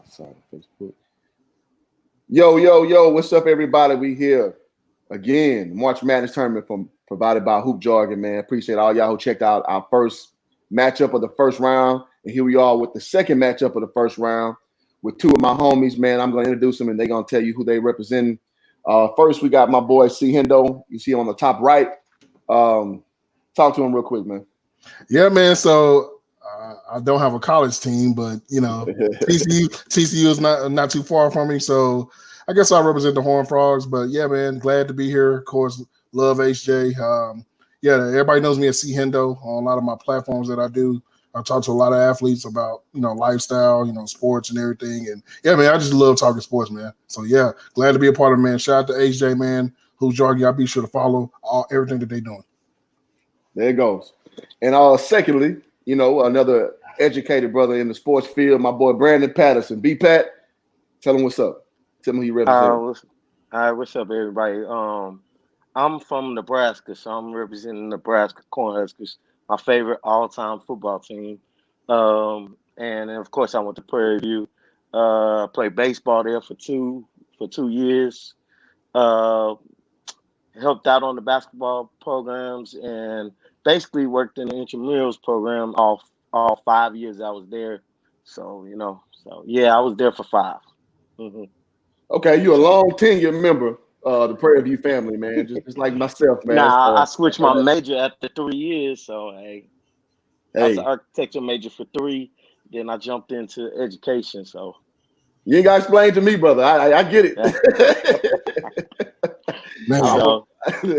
Sorry, Facebook. Yo, what's up, everybody? We here again. March MAdness Tournament provided by Hoop Jargon, man. Appreciate all y'all who checked out our first matchup of the first round. And here we are with the second matchup of the first round with two of my homies, man. I'm going to introduce them, and they're going to tell you who they represent. First, we got my boy C. Hendo. You see him on the top right. Talk to him real quick, man. Yeah, man. So I don't have a college team, but you know, TCU is not too far from me. So I guess I represent the Horned Frogs. But yeah, man, glad to be here. Of course, love HJ. Yeah, everybody knows me as C. Hendo on a lot of my platforms that I do. I talk to a lot of athletes about, lifestyle, sports and everything. And yeah, man, I just love talking sports, man. So yeah, glad to be a part of it, man. Shout out to HJ, man. Hoop Jargon. Y'all be sure to follow everything that they're doing. There it goes. And secondly, another educated brother in the sports field, my boy Brandon Patterson. B-Pat, tell him what's up. Tell him who you represent. What's up, everybody? I'm from Nebraska, so I'm representing Nebraska Cornhuskers, my favorite all-time football team. And of course, I went to Prairie View. Played baseball there for two years. Helped out on the basketball programs and basically worked in the intramurals program all 5 years I was there. So, I was there for 5. Mm-hmm. Okay, you're a long tenured member of the Prairie View family, man. Just like myself, man. Nah, I switched my major after 3 years. So, I was an architecture major for 3. Then I jumped into education. So, you ain't got to explain to me, brother. I get it. Man,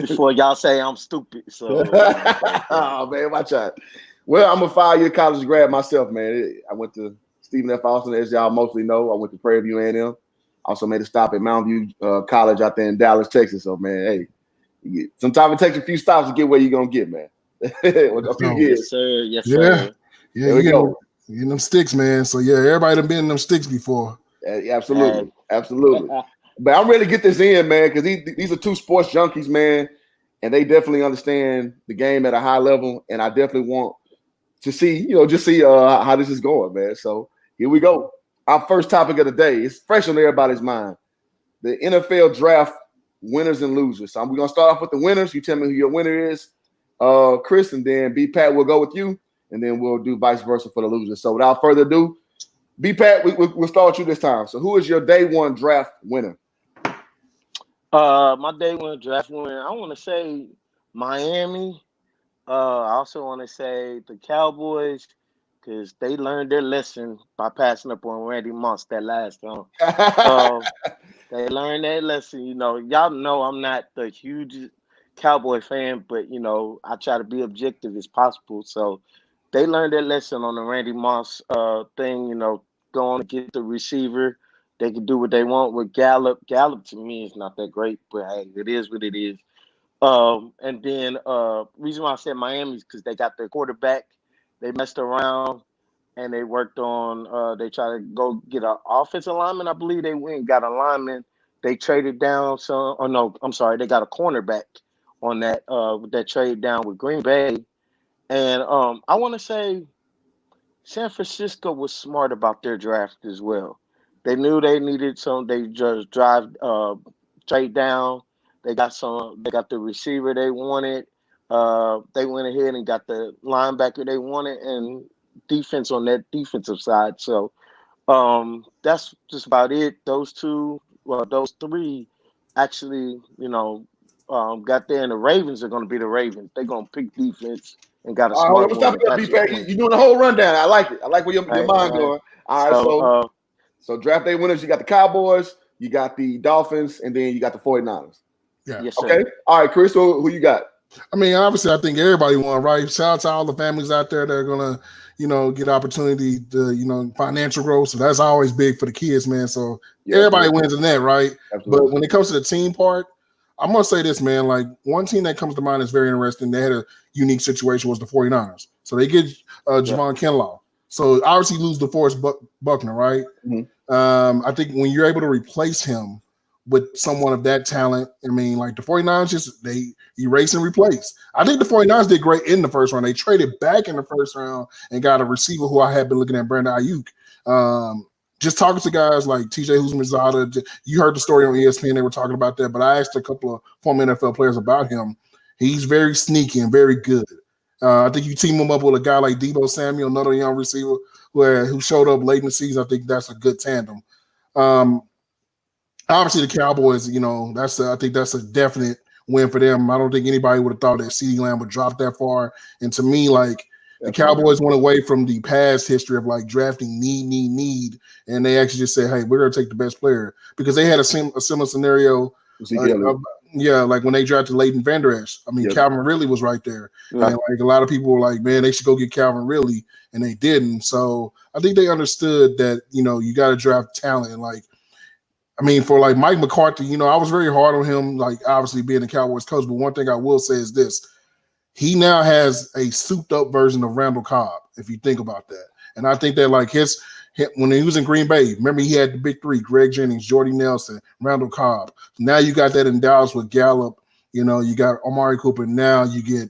before y'all say I'm stupid. So, oh man, watch out. Well, I'm a 5-year college grad myself, man. I went to Stephen F. Austin, as y'all mostly know. I went to Prairie View A&M. Also made a stop at Mountain View College out there in Dallas, Texas. So, man, hey, sometimes it takes a few stops to get where you're gonna get, man. A few years. Yes, sir. Yes, sir. Yeah, there we go. You getting them sticks, man. So yeah, everybody done been in them sticks before. Absolutely. But I'm ready to get this in, man, because these are two sports junkies, man, and they definitely understand the game at a high level. And I definitely want to see, how this is going, man. So here we go. Our first topic of the day is fresh on everybody's mind: the NFL draft winners and losers. So we're gonna start off with the winners. You tell me who your winner is, Chris, and then B-Pat will go with you, and then we'll do vice versa for the losers. So without further ado, B-Pat, we'll start with you this time. So who is your day one draft winner? My day one draft winner, I want to say Miami. I also want to say the Cowboys, because they learned their lesson by passing up on Randy Moss that last time. They learned that lesson. Y'all know I'm not the huge Cowboy fan, but, I try to be objective as possible. So they learned their lesson on the Randy Moss thing, going to get the receiver. They can do what they want with Gallup. Gallup, to me, is not that great, but hey, it is what it is. And then reason why I said Miami is because they got their quarterback. They messed around, and they worked on they tried to go get an offensive lineman. I believe they went and got a lineman. They traded down they got a cornerback on that trade down with Green Bay. And I want to say San Francisco was smart about their draft as well. They knew they needed some. They just trade down. They got the receiver they wanted. They went ahead and got the linebacker they wanted and defense on that defensive side. So that's just about it. Those 3 actually, got there, and the Ravens are going to be the Ravens. They're going to pick defense and got a smart one. You're doing the whole rundown. I like it. I like where your mind going. All right, so draft day winners, you got the Cowboys, you got the Dolphins, and then you got the 49ers. Yeah. Yes, sir. Okay. All right, Chris, who you got? I mean, obviously, I think everybody won, right? Shout out to all the families out there that are going to, get opportunity to, financial growth. So that's always big for the kids, man. So everybody wins in that, right? Absolutely. But when it comes to the team part, I'm going to say this, man. Like, one team that comes to mind is very interesting. They had a unique situation was the 49ers. So they get Javon Kinlaw. So obviously lose DeForest Buckner, right? Mm-hmm. I think when you're able to replace him with someone of that talent, I mean, like the 49ers, they erase and replace. I think the 49ers did great in the first round. They traded back in the first round and got a receiver who I had been looking at, Brandon Ayuk. just talking to guys like TJ Houshmandzadeh, you heard the story on ESPN. They were talking about that, but I asked a couple of former NFL players about him. He's very sneaky and very good. I think you team him up with a guy like Deebo Samuel, another young receiver who showed up late in the season. I think that's a good tandem. Obviously, the Cowboys, I think that's a definite win for them. I don't think anybody would have thought that CeeDee Lamb would drop that far. And to me, like, the Cowboys went away from the past history of like drafting need, and they actually just said, "Hey, we're going to take the best player," because they had a similar scenario. Like when they drafted Leighton Vander Esch. I mean, Calvin Ridley was right there, and like a lot of people were like, "Man, they should go get Calvin Ridley," and they didn't. So I think they understood that you got to draft talent. And like, I mean, for like Mike McCarthy, I was very hard on him, like obviously being the Cowboys coach. But one thing I will say is this. He now has a souped-up version of Randall Cobb, if you think about that. And I think that, like, when he was in Green Bay, remember he had the big three, Greg Jennings, Jordy Nelson, Randall Cobb. Now you got that in Dallas with Gallup. You got Amari Cooper. Now you get,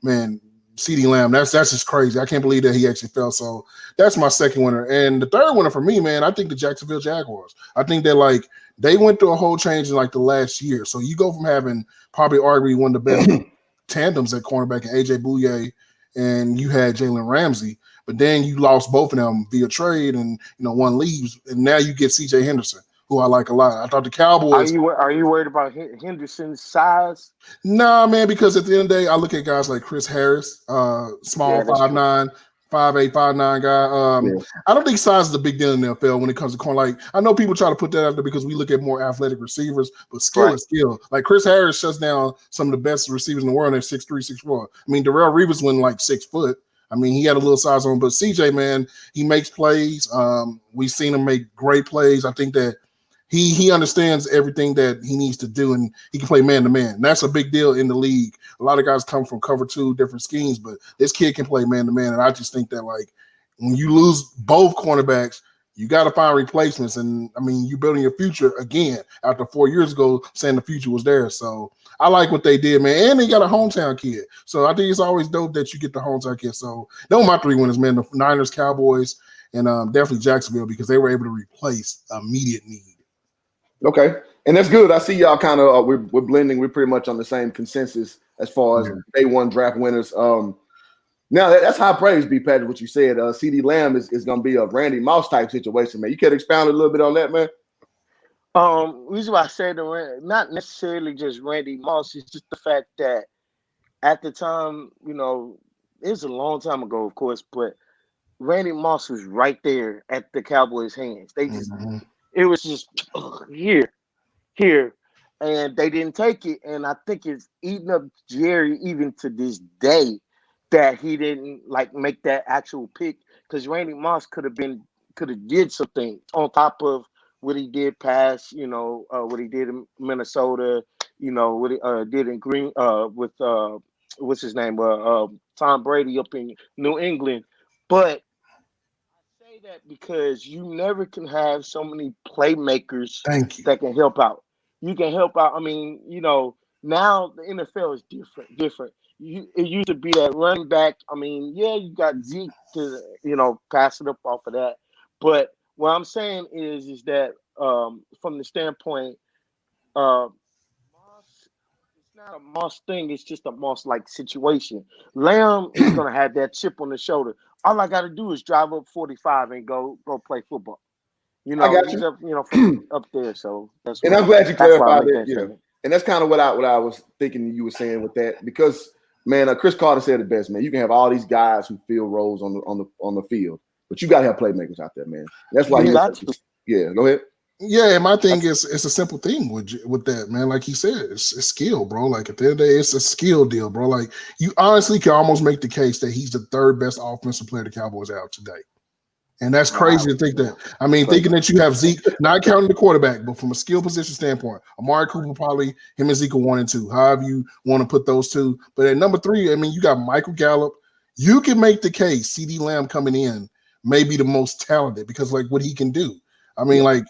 CeeDee Lamb. That's just crazy. I can't believe that he actually fell. So that's my second winner. And the third winner for me, man, I think the Jacksonville Jaguars. I think that, like, they went through a whole change in, like, the last year. So you go from having probably arguably one of the best tandems at cornerback and AJ Bouye, and you had Jalen Ramsey, but then you lost both of them via trade, and one leaves, and now you get CJ Henderson, who I like a lot. I thought the Cowboys. Are you worried about Henderson's size? Nah, man, because at the end of the day, I look at guys like Chris Harris, small 5'9", 5'8", 5'9" guy. I don't think size is a big deal in the NFL when it comes to corner. Like, I know people try to put that out there because we look at more athletic receivers, but skill is skill. Like, Chris Harris shuts down some of the best receivers in the world at 6'3", 6'4". I mean, Darrelle Revis went like 6 foot. I mean, he had a little size on him, but CJ, man, he makes plays. We've seen him make great plays. I think that he understands everything that he needs to do, and he can play man-to-man. And that's a big deal in the league. A lot of guys come from cover 2, different schemes, but this kid can play man-to-man, and I just think that, like, when you lose both cornerbacks, you got to find replacements. And, I mean, you're building your future again after 4 years ago saying the future was there. So I like what they did, man. And they got a hometown kid. So I think it's always dope that you get the hometown kid. So those are my 3 winners, man, the Niners, Cowboys, and definitely Jacksonville, because they were able to replace immediate need. Okay, and that's good. I see y'all kind of we're blending. We're pretty much on the same consensus as far as day one draft winners. Now that's high praise, B. Patrick. What you said, CeeDee Lamb is going to be a Randy Moss type situation, man. You can expound a little bit on that, man. Reason why I said not necessarily just Randy Moss, it's just the fact that at the time, it was a long time ago, of course, but Randy Moss was right there at the Cowboys' hands. They just. It was just here, and they didn't take it. And I think it's eating up Jerry even to this day that he didn't make that actual pick, because Randy Moss could have did some things on top of what he did past, what he did in Minnesota, what he did in Green with what's his name, Tom Brady up in New England, but. That because you never can have so many playmakers that can help out. You can help out. I mean, now the NFL is different. It used to be that running back. I mean, yeah, you got Zeke to, pass it up off of that. But what I'm saying is that from the standpoint, Moss, it's not a Moss thing. It's just a Moss-like situation. Lamb is going to have that chip on the shoulder. All I got to do is drive up 45 and go play football. I got he's up, from up there. So that's. And I'm glad you clarified that. Yeah, and that's kind of what I was thinking you were saying with that, because man, Chris Carter said it best, man. You can have all these guys who fill roles on the field, but you got to have playmakers out there, man. That's why go ahead. Yeah, and my thing is, it's a simple thing with that, man. Like he said, it's skill, bro. Like at the end of the day, it's a skill deal, bro. Like you honestly can almost make the case that he's the 3rd best offensive player the Cowboys have today. And that's crazy to think that. I mean, thinking that you have Zeke, not counting the quarterback, but from a skill position standpoint, Amari Cooper probably, him and Zeke are 1 and 2, however you want to put those two. But at number 3, I mean, you got Michael Gallup. You can make the case CeeDee Lamb coming in may be the most talented because, like, what he can do. I mean, like,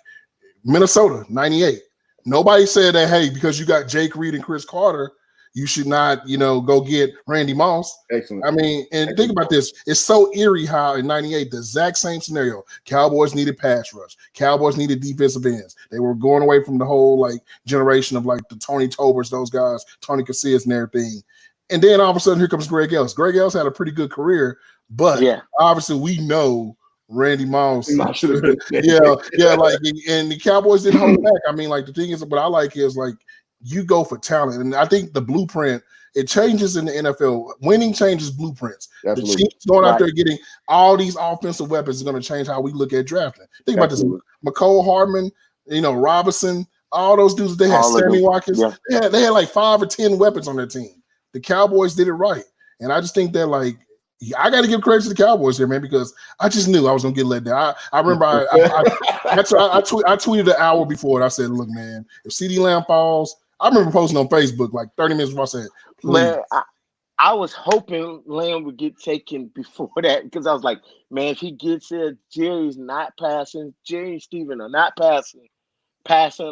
Minnesota, 98. Nobody said that, hey, because you got Jake Reed and Chris Carter, you should not, go get Randy Moss. Excellent. I mean, and think about this. It's so eerie how in 98, the exact same scenario. Cowboys needed pass rush. Cowboys needed defensive ends. They were going away from the whole generation of the Tony Tobers, those guys, Tony Casillas and everything. And then all of a sudden, here comes Greg Ellis. Greg Ellis had a pretty good career, but obviously we know Randy Moss. And the Cowboys didn't hold back. I mean, the thing is, what I like is you go for talent, and I think the blueprint it changes in the NFL. Winning changes blueprints. Absolutely. The Chiefs going out there getting all these offensive weapons is going to change how we look at drafting. Think about this: McCole Hardman, Robinson, all those dudes. They had Sammy Watkins. Yeah. They had 5 or 10 weapons on their team. The Cowboys did it right, and I just think that I got to give credit to the Cowboys here, man, because I just knew I was gonna get let down. I remember I tweeted an hour before it. I said, "Look, man, if CeeDee Lamb falls," I remember posting on Facebook 30 minutes before I said, "Please." Man, I was hoping Lamb would get taken before that because I was like, man, if he gets there, Jerry's not passing. Jerry and Steven are not passing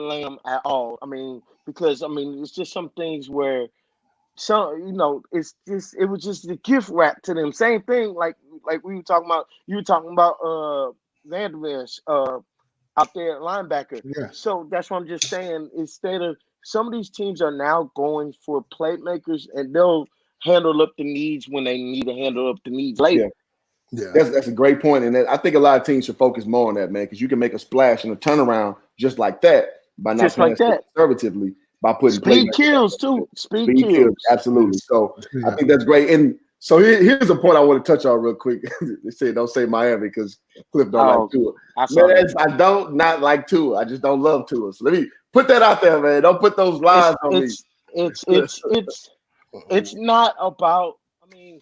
Lamb at all. I mean, because it's just some things where. So it was just the gift wrap to them. Same thing, like we were talking about. You were talking about Vandermeer out there at linebacker. Yeah. So that's what I'm just saying. Instead of some of these teams are now going for playmakers, and they'll handle up the needs when they need to handle up the needs later. Yeah. That's a great point, and I think a lot of teams should focus more on that, man, because you can make a splash and a turnaround just like that by not playing conservatively. By putting speed kills too. Speed kills. Absolutely. So I think that's great. And so here's a point I want to touch on real quick. They say don't say Miami because Cliff don't like Tua. I don't not like Tua. I just don't love Tua. So let me put that out there, man. Don't put those lies on me. It's not about. I mean,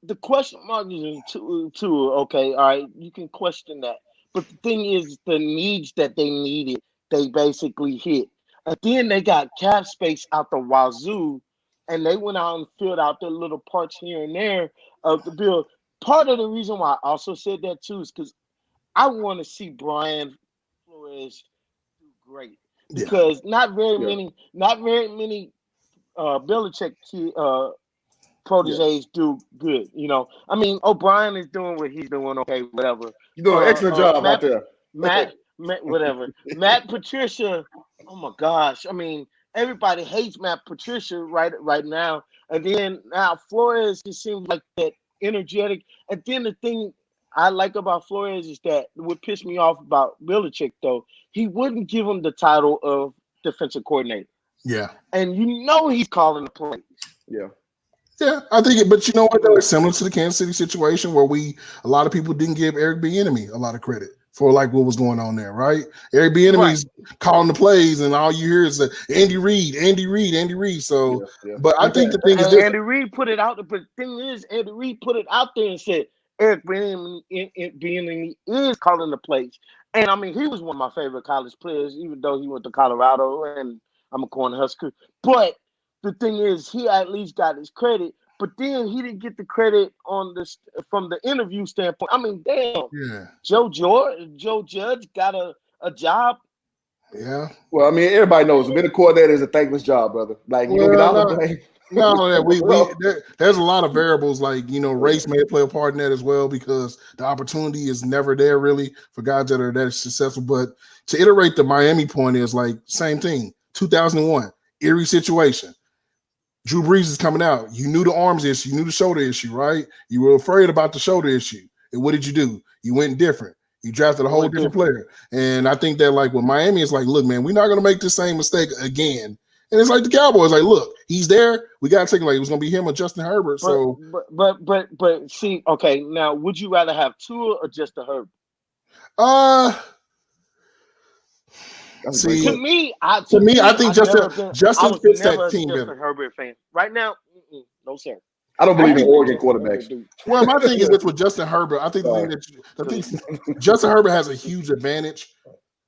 the question mark is Tua. Okay, all right, you can question that. But the thing is, the needs that they needed, they basically hit. And then they got cap space out the wazoo, and they went out and filled out the little parts here and there of the bill. Part of the reason why I also said that too is because I want to see Brian Flores do great. Because not very many Belichick proteges do good. O'Brien is doing what he's doing. Okay, whatever. You're doing an excellent job out there. Matt Patricia. Oh my gosh! I mean, everybody hates Matt Patricia right now, and then now Flores just seems like that energetic. And then the thing I like about Flores is that what pissed me off about Belichick though, he wouldn't give him the title of defensive coordinator. Yeah, and he's calling the plays. Yeah. Yeah, I think it, but you know what though, it's similar to the Kansas City situation where a lot of people didn't give Eric Bieniemy a lot of credit for what was going on there, right? Eric Bieniemy's calling the plays, and all you hear is Andy Reid. So, but I think the thing is, Andy Reid put it out there. But the thing is, Andy Reid put it out there and said Eric Bieniemy is calling the plays, and he was one of my favorite college players, even though he went to Colorado, and I'm a Cornhusker. But the thing is, he at least got his credit. But then he didn't get the credit on this from the interview standpoint. Damn. Yeah. Joe Judge got a job. Yeah. Well, everybody knows being a coordinator is a thankless job, brother. You don't get all the blame. No, there's a lot of variables. Race may play a part in that as well because the opportunity is never there really for guys that are that successful. But to iterate the Miami point is same thing. 2001, eerie situation. Drew Brees is coming out. You knew the arms issue. You knew the shoulder issue, right? You were afraid about the shoulder issue. And what did you do? You went different. You drafted a whole different player. And I think that with Miami, it's look, man, we're not going to make the same mistake again. And it's the Cowboys, look, he's there. We got to take it was going to be him or Justin Herbert. But see, okay, now would you rather have Tua or Justin Herbert? See, to me, I think Justin fits that team better. Herbert fan right now, no sir. I don't believe in Oregon quarterbacks. Well, my thing is this with Justin Herbert. I think Justin Herbert has a huge advantage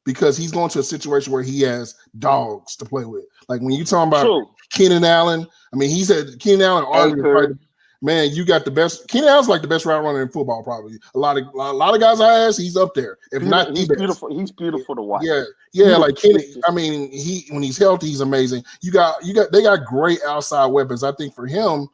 because he's going to a situation where he has dogs to play with. When you talking about Keenan Allen, he's had Keenan Allen arguably. man, you got the best. Keenan Allen's like the best route runner in football, probably. A lot of guys I ask, he's up there. If not, he's beautiful. He's beautiful to watch. Yeah, Beautiful. like Keenan. I mean, when he's healthy, he's amazing. They got great outside weapons. I think for him,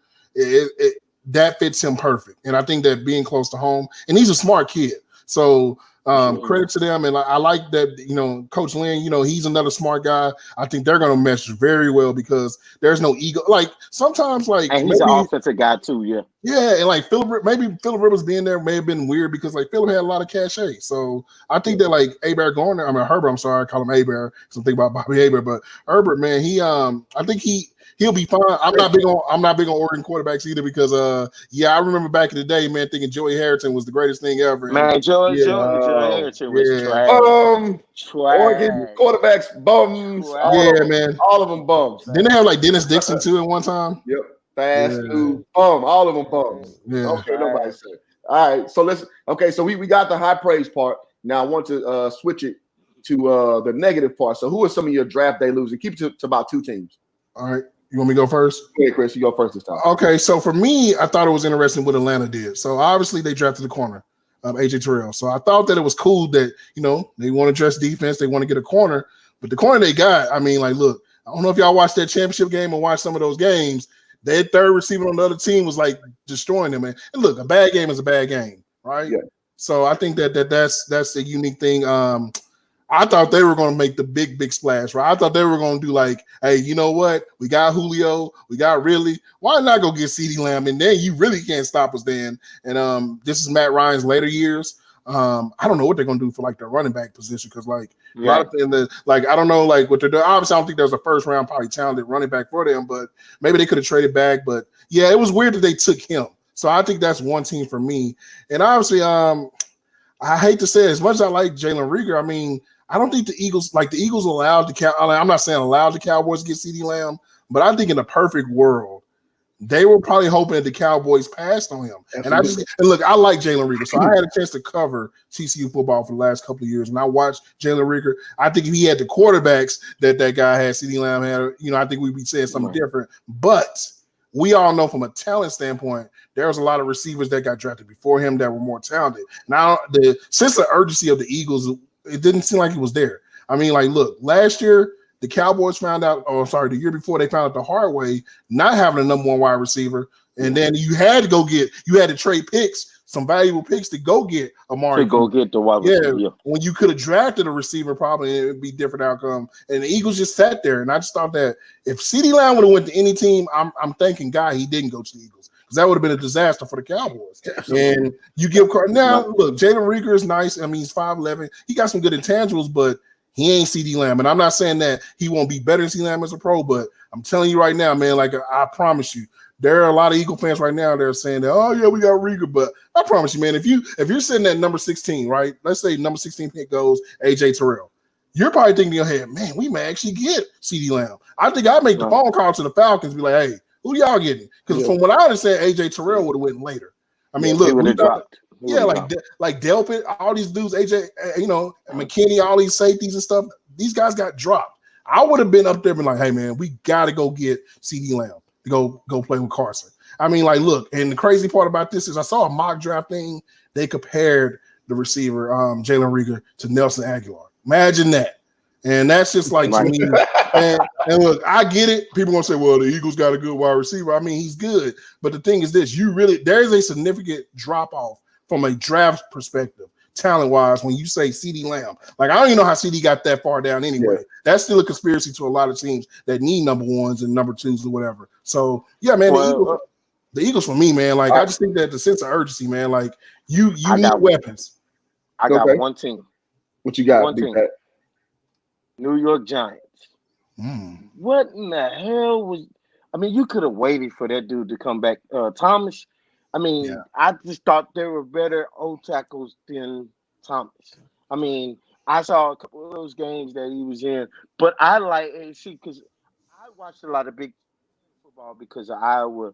that fits him perfect. And I think that being close to home, and he's a smart kid. So credit to them. And I like that, Coach Lynn, he's another smart guy. I think they're going to mesh very well because there's no ego. Like sometimes and he's an offensive guy too. Yeah. Yeah. And like Philip Rivers being there may have been weird because like Philip had a lot of cachet. So I think that like Herbert, I'm sorry, I call him Hebert because I'm thinking about Bobby Hebert, but Herbert, man, I think he'll be fine. I'm not big on Oregon quarterbacks either because I remember back in the day, man, thinking Joey Harrington was the greatest thing ever. Man, Joey Harrington was trash. Oregon quarterbacks bums. Man, all of them bums. Didn't they have like Dennis Dixon too at one time? Yep, fast, smooth, bum. All of them bums. Yeah. Okay, nobody said. All right, so we got the high praise part. Now I want to switch it to the negative part. So who are some of your draft day losers? Keep it to about 2 teams. All right. You want me to go first? Yeah, Chris, you go first this time. Okay, so for me, I thought it was interesting what Atlanta did. So obviously they drafted the corner, AJ Terrell. So I thought that it was cool that, they want to dress defense, they want to get a corner. But the corner they got, I mean, like, look, I don't know if y'all watched that championship game or watched some of those games. Their third receiver on the other team was like destroying them, man. And look, a bad game is a bad game, right? Yeah. So I think that's a unique thing. I thought they were going to make the big splash, right? I thought they were going to do like, hey, you know what? We got Julio. We got Ridley. Why not go get CeeDee Lamb? And then you really can't stop us then. And this is Matt Ryan's later years. I don't know what they're going to do for like the running back position because like a lot of things I don't know like what they're doing. Obviously, I don't think there's a first round probably talented running back for them, but maybe they could have traded back. But yeah, it was weird that they took him. So I think that's one team for me. And obviously, I hate to say it, as much as I like Jalen Reagor, I mean, I don't think the Eagles allowed I'm not saying allowed the Cowboys to get CeeDee Lamb, but I think in a perfect world, they were probably hoping that the Cowboys passed on him. Absolutely. And look, I like Jalen Reagor. So I had a chance to cover TCU football for the last couple of years, and I watched Jalen Reagor. I think if he had the quarterbacks that guy had, CeeDee Lamb had, I think we'd be saying something different. But we all know from a talent standpoint, there was a lot of receivers that got drafted before him that were more talented. Now, the sense of urgency of the Eagles, it didn't seem like it was there. I mean, like, look, last year, the Cowboys the year before, they found out the hard way, not having a number 1 wide receiver. And then you had to trade picks, some valuable picks to go get Amari. To go get the wide receiver. Yeah, when you could have drafted a receiver, probably it would be a different outcome. And the Eagles just sat there. And I just thought that if CeeDee Lamb would have went to any team, I'm thanking God he didn't go to the Eagles. Because that would have been a disaster for the Cowboys. Absolutely. And you give now, look, Jalen Reagor is nice. I mean, he's 5'11". He got some good intangibles, but he ain't CeeDee Lamb. And I'm not saying that he won't be better than CeeDee Lamb as a pro, but I'm telling you right now, man, like I promise you, there are a lot of Eagle fans right now that are saying that, oh, yeah, we got Reagor. But I promise you, man, if you're sitting at number 16, right, let's say number 16 pick goes AJ Terrell, you're probably thinking in your head, man, we may actually get CeeDee Lamb. I think I'd make the phone call to the Falcons and be like, hey, who y'all getting? Because from what I understand, AJ Terrell would have went later. I mean, look, we got like Delpit, all these dudes, AJ, McKinney, all these safeties and stuff. These guys got dropped. I would have been up there, been like, hey man, we got to go get CeeDee Lamb to go play with Carson. I mean, like, look, and the crazy part about this is I saw a mock draft thing. They compared the receiver, Jalen Reagor, to Nelson Aguilar. Imagine that. And that's just like to me. And look, I get it. People gonna say, well, the Eagles got a good wide receiver. I mean, he's good. But the thing is this, there's a significant drop-off from a draft perspective, talent-wise, when you say CeeDee Lamb. Like, I don't even know how CeeDee got that far down anyway. Yeah. That's still a conspiracy to a lot of teams that need number 1s and number 2s or whatever. So, yeah, man, the Eagles for me, man, like, I just think that the sense of urgency, man, like, you need weapons. I got one team. What you got? One team. New York Giants. What in the hell was – I mean, you could have waited for that dude to come back. Thomas, I mean, I just thought there were better O tackles than Thomas. I mean, I saw a couple of those games that he was in, but I because I watched a lot of big football because of Iowa.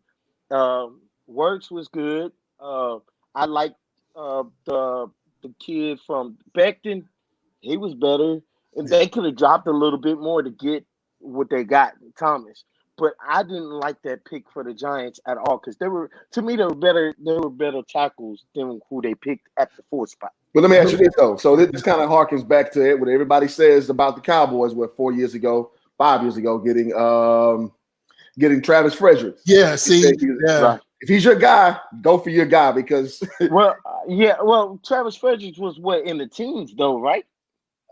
Works was good. I liked the kid from Becton. He was better. And they could have dropped a little bit more to get what they got, Thomas. but I didn't like that pick for the Giants at all because they were better. They were better tackles than who they picked at the 4th spot. But let me ask you this though. So this kind of harkens back to what everybody says about the Cowboys. 5 years ago, getting Travis Frederick. Yeah, see, Right. If he's your guy, go for your guy because well, Travis Frederick was in the teens though, right?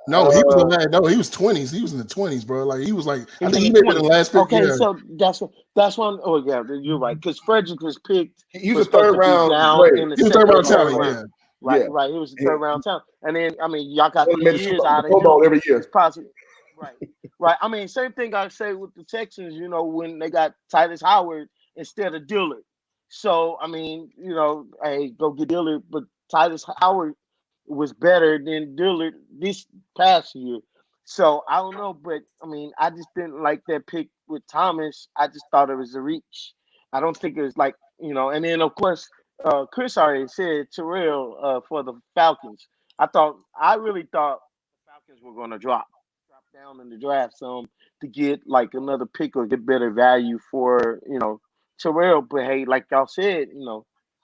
No, he was he was 20s. He was in the 20s, bro. Like he was like I think he made it the last pick. Okay, so that's one. Oh yeah, you're right. Because Frederick was picked. He was a third round. He was third round talent. Yeah. Right. He was a third round talent. And then y'all got 3 years out of him every year. It's possible. Right. I mean, same thing I say with the Texans. When they got Titus Howard instead of Dillard. So I mean, hey, go get Dillard, but Titus Howard was better than Dillard this past year. So I don't know, but I mean, I just didn't like that pick with Thomas. I just thought it was a reach. I don't think it was like, and then of course, Chris already said Terrell for the Falcons. I really thought the Falcons were going to drop down in the draft some to get like another pick or get better value for, Terrell. But hey, like y'all said,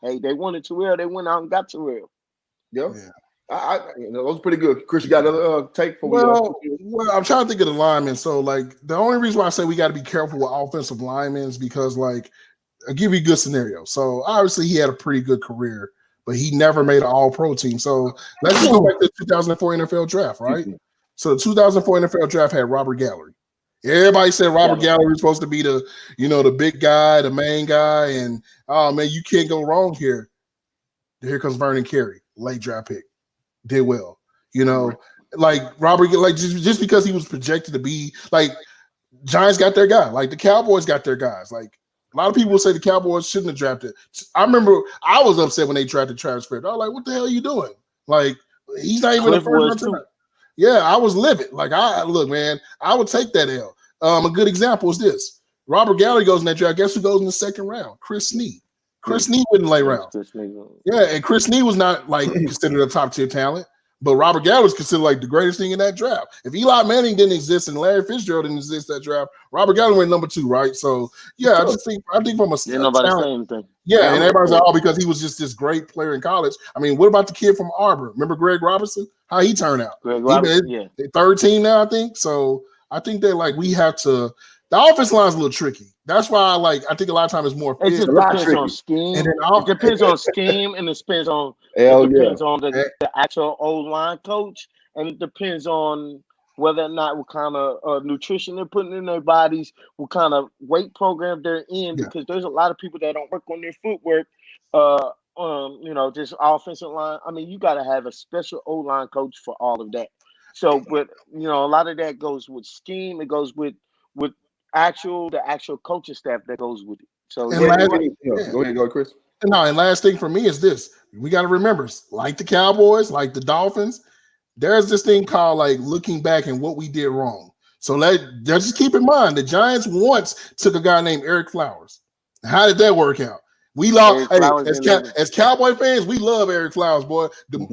hey, they wanted Terrell. They went out and got Terrell. Yep. Yeah. That was pretty good. Chris, you got another take for me? Well, I'm trying to think of the linemen. So, like, the only reason why I say we got to be careful with offensive linemen is because, like, I'll give you a good scenario. So, obviously, he had a pretty good career, but he never made an all-pro team. So, let's just go back to the 2004 NFL draft, right? So, the 2004 NFL draft had Robert Gallery. Everybody said Robert Gallery was supposed to be the, the big guy, the main guy, and, oh, man, you can't go wrong here. Here comes Vernon Carey, late draft pick. Did well, like Robert, like just because he was projected to be like Giants got their guy, like the Cowboys got their guys. Like a lot of people will say the Cowboys shouldn't have drafted. I remember I was upset when they drafted Travis Frederick. I was like, "What the hell are you doing? Like he's not even the first round." Yeah, I was livid. Like look, man, I would take that L. A good example is this: Robert Gallery goes in that draft. Guess who goes in the 2nd round? Chris Snead. Chris Snead wouldn't lay rounds. Yeah, and Chris Snead was not like considered a top tier talent, but Robert Gallery was considered like the greatest thing in that draft. If Eli Manning didn't exist and Larry Fitzgerald didn't exist in that draft, Robert Gallery went number 2, right? So yeah, I think from a talent, and everybody's like, because he was just this great player in college. I mean, what about the kid from Auburn? Remember Greg Robinson? How he turned out? Third team now, I think. So I think that like we have to. The offense line is a little tricky. That's why I think a lot of times it's more. It just depends on scheme. And it depends on scheme, and it depends on the actual O-line coach, and it depends on whether or not what kind of nutrition they're putting in their bodies, what kind of weight program they're in. Because there's a lot of people that don't work on their footwork. Just offensive line. I mean, you got to have a special O-line coach for all of that. So, but a lot of that goes with scheme. It goes with the actual coaching staff that goes with it. So go ahead, Chris. And last thing for me is this: we got to remember, like the Cowboys, like the Dolphins, there's this thing called like looking back and what we did wrong. So just keep in mind, the Giants once took a guy named Eric Flowers. How did that work out? We lost as Cowboy fans. We love Eric Flowers, boy.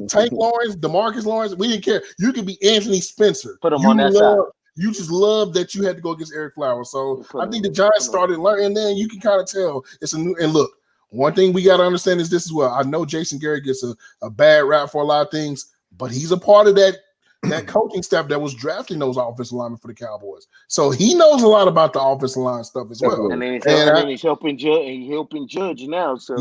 Tank Lawrence, DeMarcus Lawrence. We didn't care. You could be Anthony Spencer. Put him on that side. You just love that you had to go against Eric Flowers. So I think the Giants started learning, and then you can kind of tell it's a new. And look, one thing we got to understand is this as well. I know Jason Garrett gets a bad rap for a lot of things, but he's a part of that coaching staff that was drafting those offensive linemen for the Cowboys. So he knows a lot about the offensive line stuff as well. And then he's helping judge now. So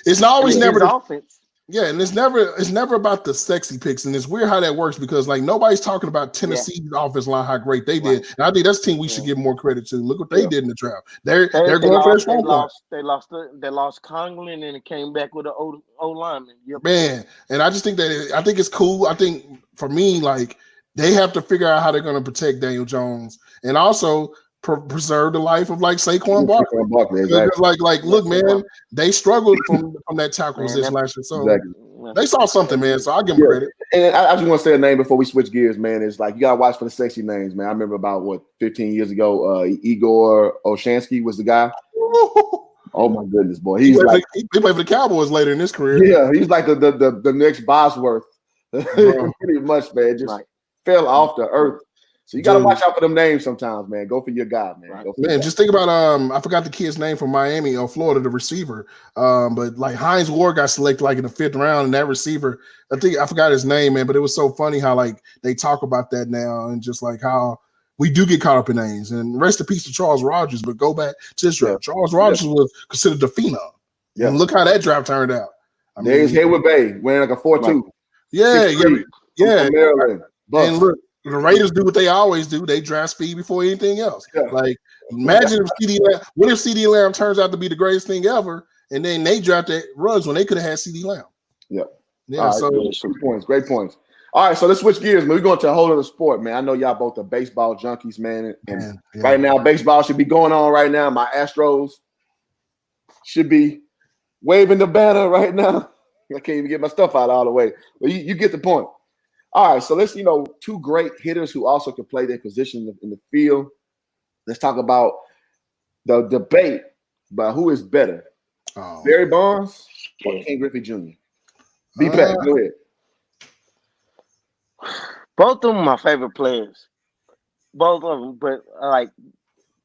it's not always never the offense. Yeah, and it's never about the sexy picks, and it's weird how that works because like nobody's talking about Tennessee's offensive line, how great they did. And I think that's a team we should give more credit to. Look what they did in the draft. They're going for their strong point. They lost Conklin and it came back with an O lineman. Man, and I just think I think it's cool. I think for me, like they have to figure out how they're going to protect Daniel Jones and also preserve the life of like Saquon Barkley. Exactly. Like, look, man, they struggled from that tackle position last year. So they saw something, man. So I'll give them credit. And I just want to say a name before we switch gears, man. It's like you gotta watch for the sexy names, man. I remember about 15 years ago, Igor Olshansky was the guy. Oh my goodness, boy. He played for the Cowboys later in his career. Yeah, he's like the next Bosworth. Pretty much, man. Just fell off the earth. So you got to watch out for them names sometimes, man. Go for your guy, man. Right. Man, just think about I forgot the kid's name from Miami or Florida, the receiver. But like Hines Ward got selected like in the 5th round, and that receiver, I forgot his name, man. But it was so funny how like they talk about that now, and just like how we do get caught up in names. And rest in peace to Charles Rogers, but go back to this draft. Yeah. Charles Rogers was considered the phenom. Yeah. And look how that draft turned out. There's Hayward Bay wearing like a 4.2. Yeah. Maryland. And look, the Raiders do what they always do. They draft speed before anything else. Yeah. Like, imagine if CeeDee Lamb turns out to be the greatest thing ever, and then they drafted Ruggs when they could have had CeeDee Lamb. Yeah. Yeah. Right, so great points. All right, so let's switch gears, man. We're going to a whole other sport, man. I know y'all both are baseball junkies, man. And right now, baseball should be going on right now. My Astros should be waving the banner right now. I can't even get my stuff out all the way. But you get the point. All right, so let's, two great hitters who also can play their position in the field. Let's talk about the debate about who is better, Barry Bonds or Ken Griffey Jr. B-Pat, go ahead. Both of them my favorite players. Both of them, but like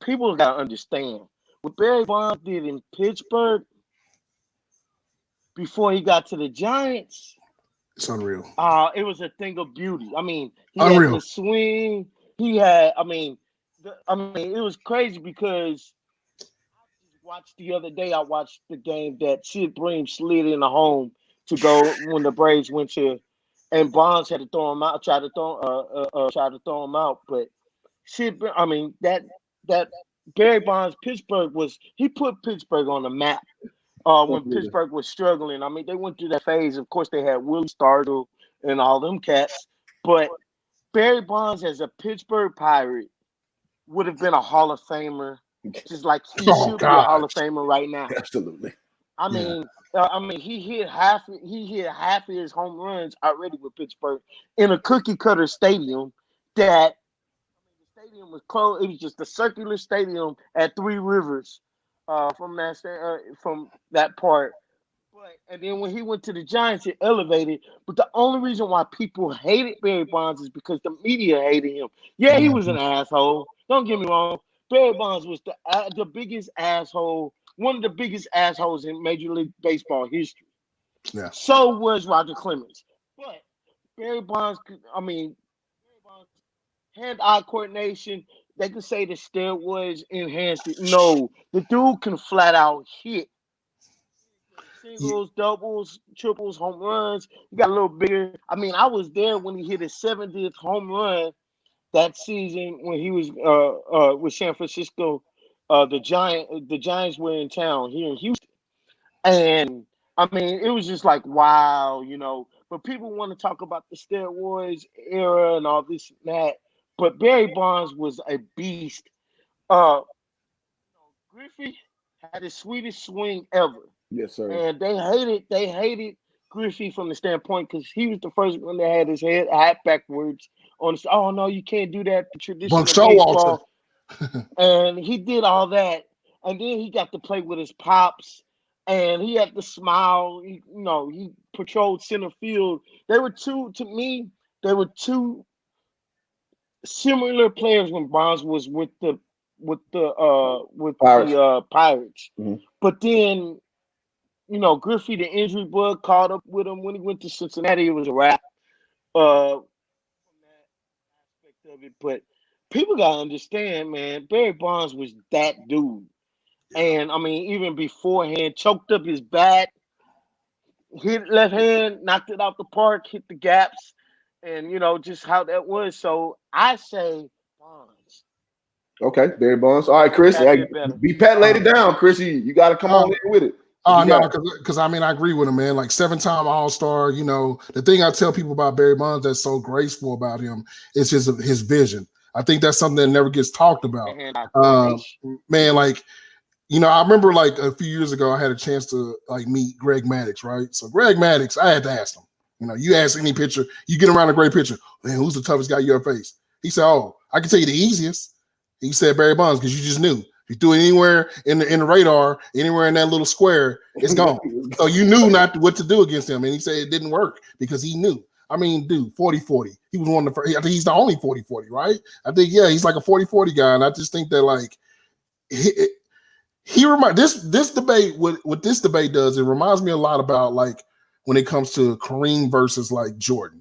people gotta understand what Barry Bonds did in Pittsburgh before he got to the Giants. It's unreal. It was a thing of beauty. I mean, he had the swing. He had. It was crazy because I just watched the other day. I watched the game that Sid Bream slid in the home to go when the Braves went to. And Bonds had to throw him out, try to throw him out. But that Barry Bonds, Pittsburgh he put Pittsburgh on the map when Pittsburgh was struggling. I mean, they went through that phase. Of course, they had Willie Stargell and all them cats. But Barry Bonds as a Pittsburgh Pirate would have been a Hall of Famer, just like he should be a Hall of Famer right now. Absolutely. He hit half of his home runs already with Pittsburgh in a cookie cutter stadium. The stadium was closed. It was just a circular stadium at Three Rivers from that part. And then when he went to the Giants, it elevated. But the only reason why people hated Barry Bonds is because the media hated him. Yeah, he was an asshole. Don't get me wrong. Barry Bonds was the biggest asshole. One of the biggest assholes in Major League Baseball history. Yeah. So was Roger Clemens. But Barry Bonds, hand-eye coordination, they could say the steroids enhanced it. No, the dude can flat out hit. Singles, doubles, triples, home runs. He got a little bigger. I was there when he hit his 70th home run that season when he was with San Francisco. The Giants were in town here in Houston, and it was just like wow, But people want to talk about the steroids era and all this and that. But Barry Bonds was a beast. Griffey had the sweetest swing ever. Yes, sir. And they hated Griffey from the standpoint because he was the first one that had his hat backwards on. Oh no, you can't do that. The traditional baseball. And he did all that, and then he got to play with his pops, and he had to smile. He patrolled center field. They were two similar players when Bonds was with the Pirates. Mm-hmm. But then, Griffey, the injury bug caught up with him when he went to Cincinnati. It was a wrap from that aspect of it, but. People gotta understand, man. Barry Bonds was that dude, and even beforehand, choked up his bat, hit left hand, knocked it out the park, hit the gaps, and just how that was. So I say Bonds. Okay, Barry Bonds. All right, Chris. B-Pat laid it down, Chris. You got to come on in with it. No, because I agree with him, man. Like 7-time All-Star. The thing I tell people about Barry Bonds that's so graceful about him is his vision. I think that's something that never gets talked about. Man, I remember a few years ago, I had a chance to meet Greg Maddux, right? So Greg Maddux, I had to ask him, you ask any pitcher, you get around a great pitcher, man, who's the toughest guy you ever faced? He said, oh, I can tell you the easiest. He said Barry Bonds, because you just knew. If you threw it anywhere in the radar, anywhere in that little square, it's gone. So you knew not what to do against him. And he said it didn't work because he knew. I mean, dude, 40-40. He was one of the first. I think he's the only 40-40, right? I think, yeah, he's like a 40-40 guy. And I just think that, like, he remind this debate, what this debate does, it reminds me a lot about, like, when it comes to Kareem versus, like, Jordan.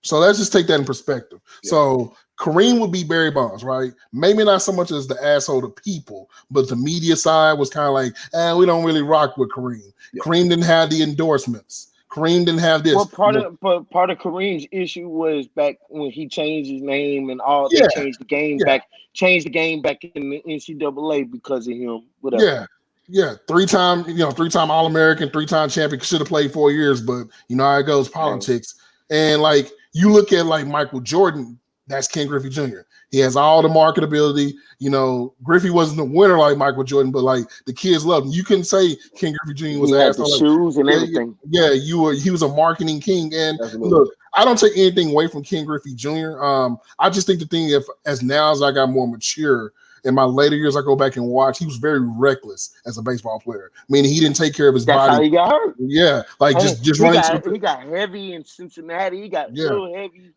So let's just take that in perspective. Yeah. So Kareem would be Barry Bonds, right? Maybe not so much as the asshole to people, but the media side was kind of like, we don't really rock with Kareem. Yeah. Kareem didn't have the endorsements. Kareem didn't have this. Well, part of Kareem's issue was back when he changed his name and all. They changed the game back in the NCAA because of him. Whatever. Yeah. Three-time All-American, 3-time champion. Should have played 4 years, but you know how it goes, politics. And like you look at like Michael Jordan, that's Ken Griffey Jr. He has all the marketability. You know, Griffey wasn't a winner like Michael Jordan, but like the kids loved him. You couldn't say Ken Griffey Jr. was he had the shoes and everything. Yeah, he was a marketing king. And look, I don't take anything away from Ken Griffey Jr. I just think the thing, as I got more mature in my later years, I go back and watch, he was very reckless as a baseball player. Meaning he didn't take care of his body. That's how he got hurt. Yeah, like just running. He got heavy in Cincinnati. He got real heavy.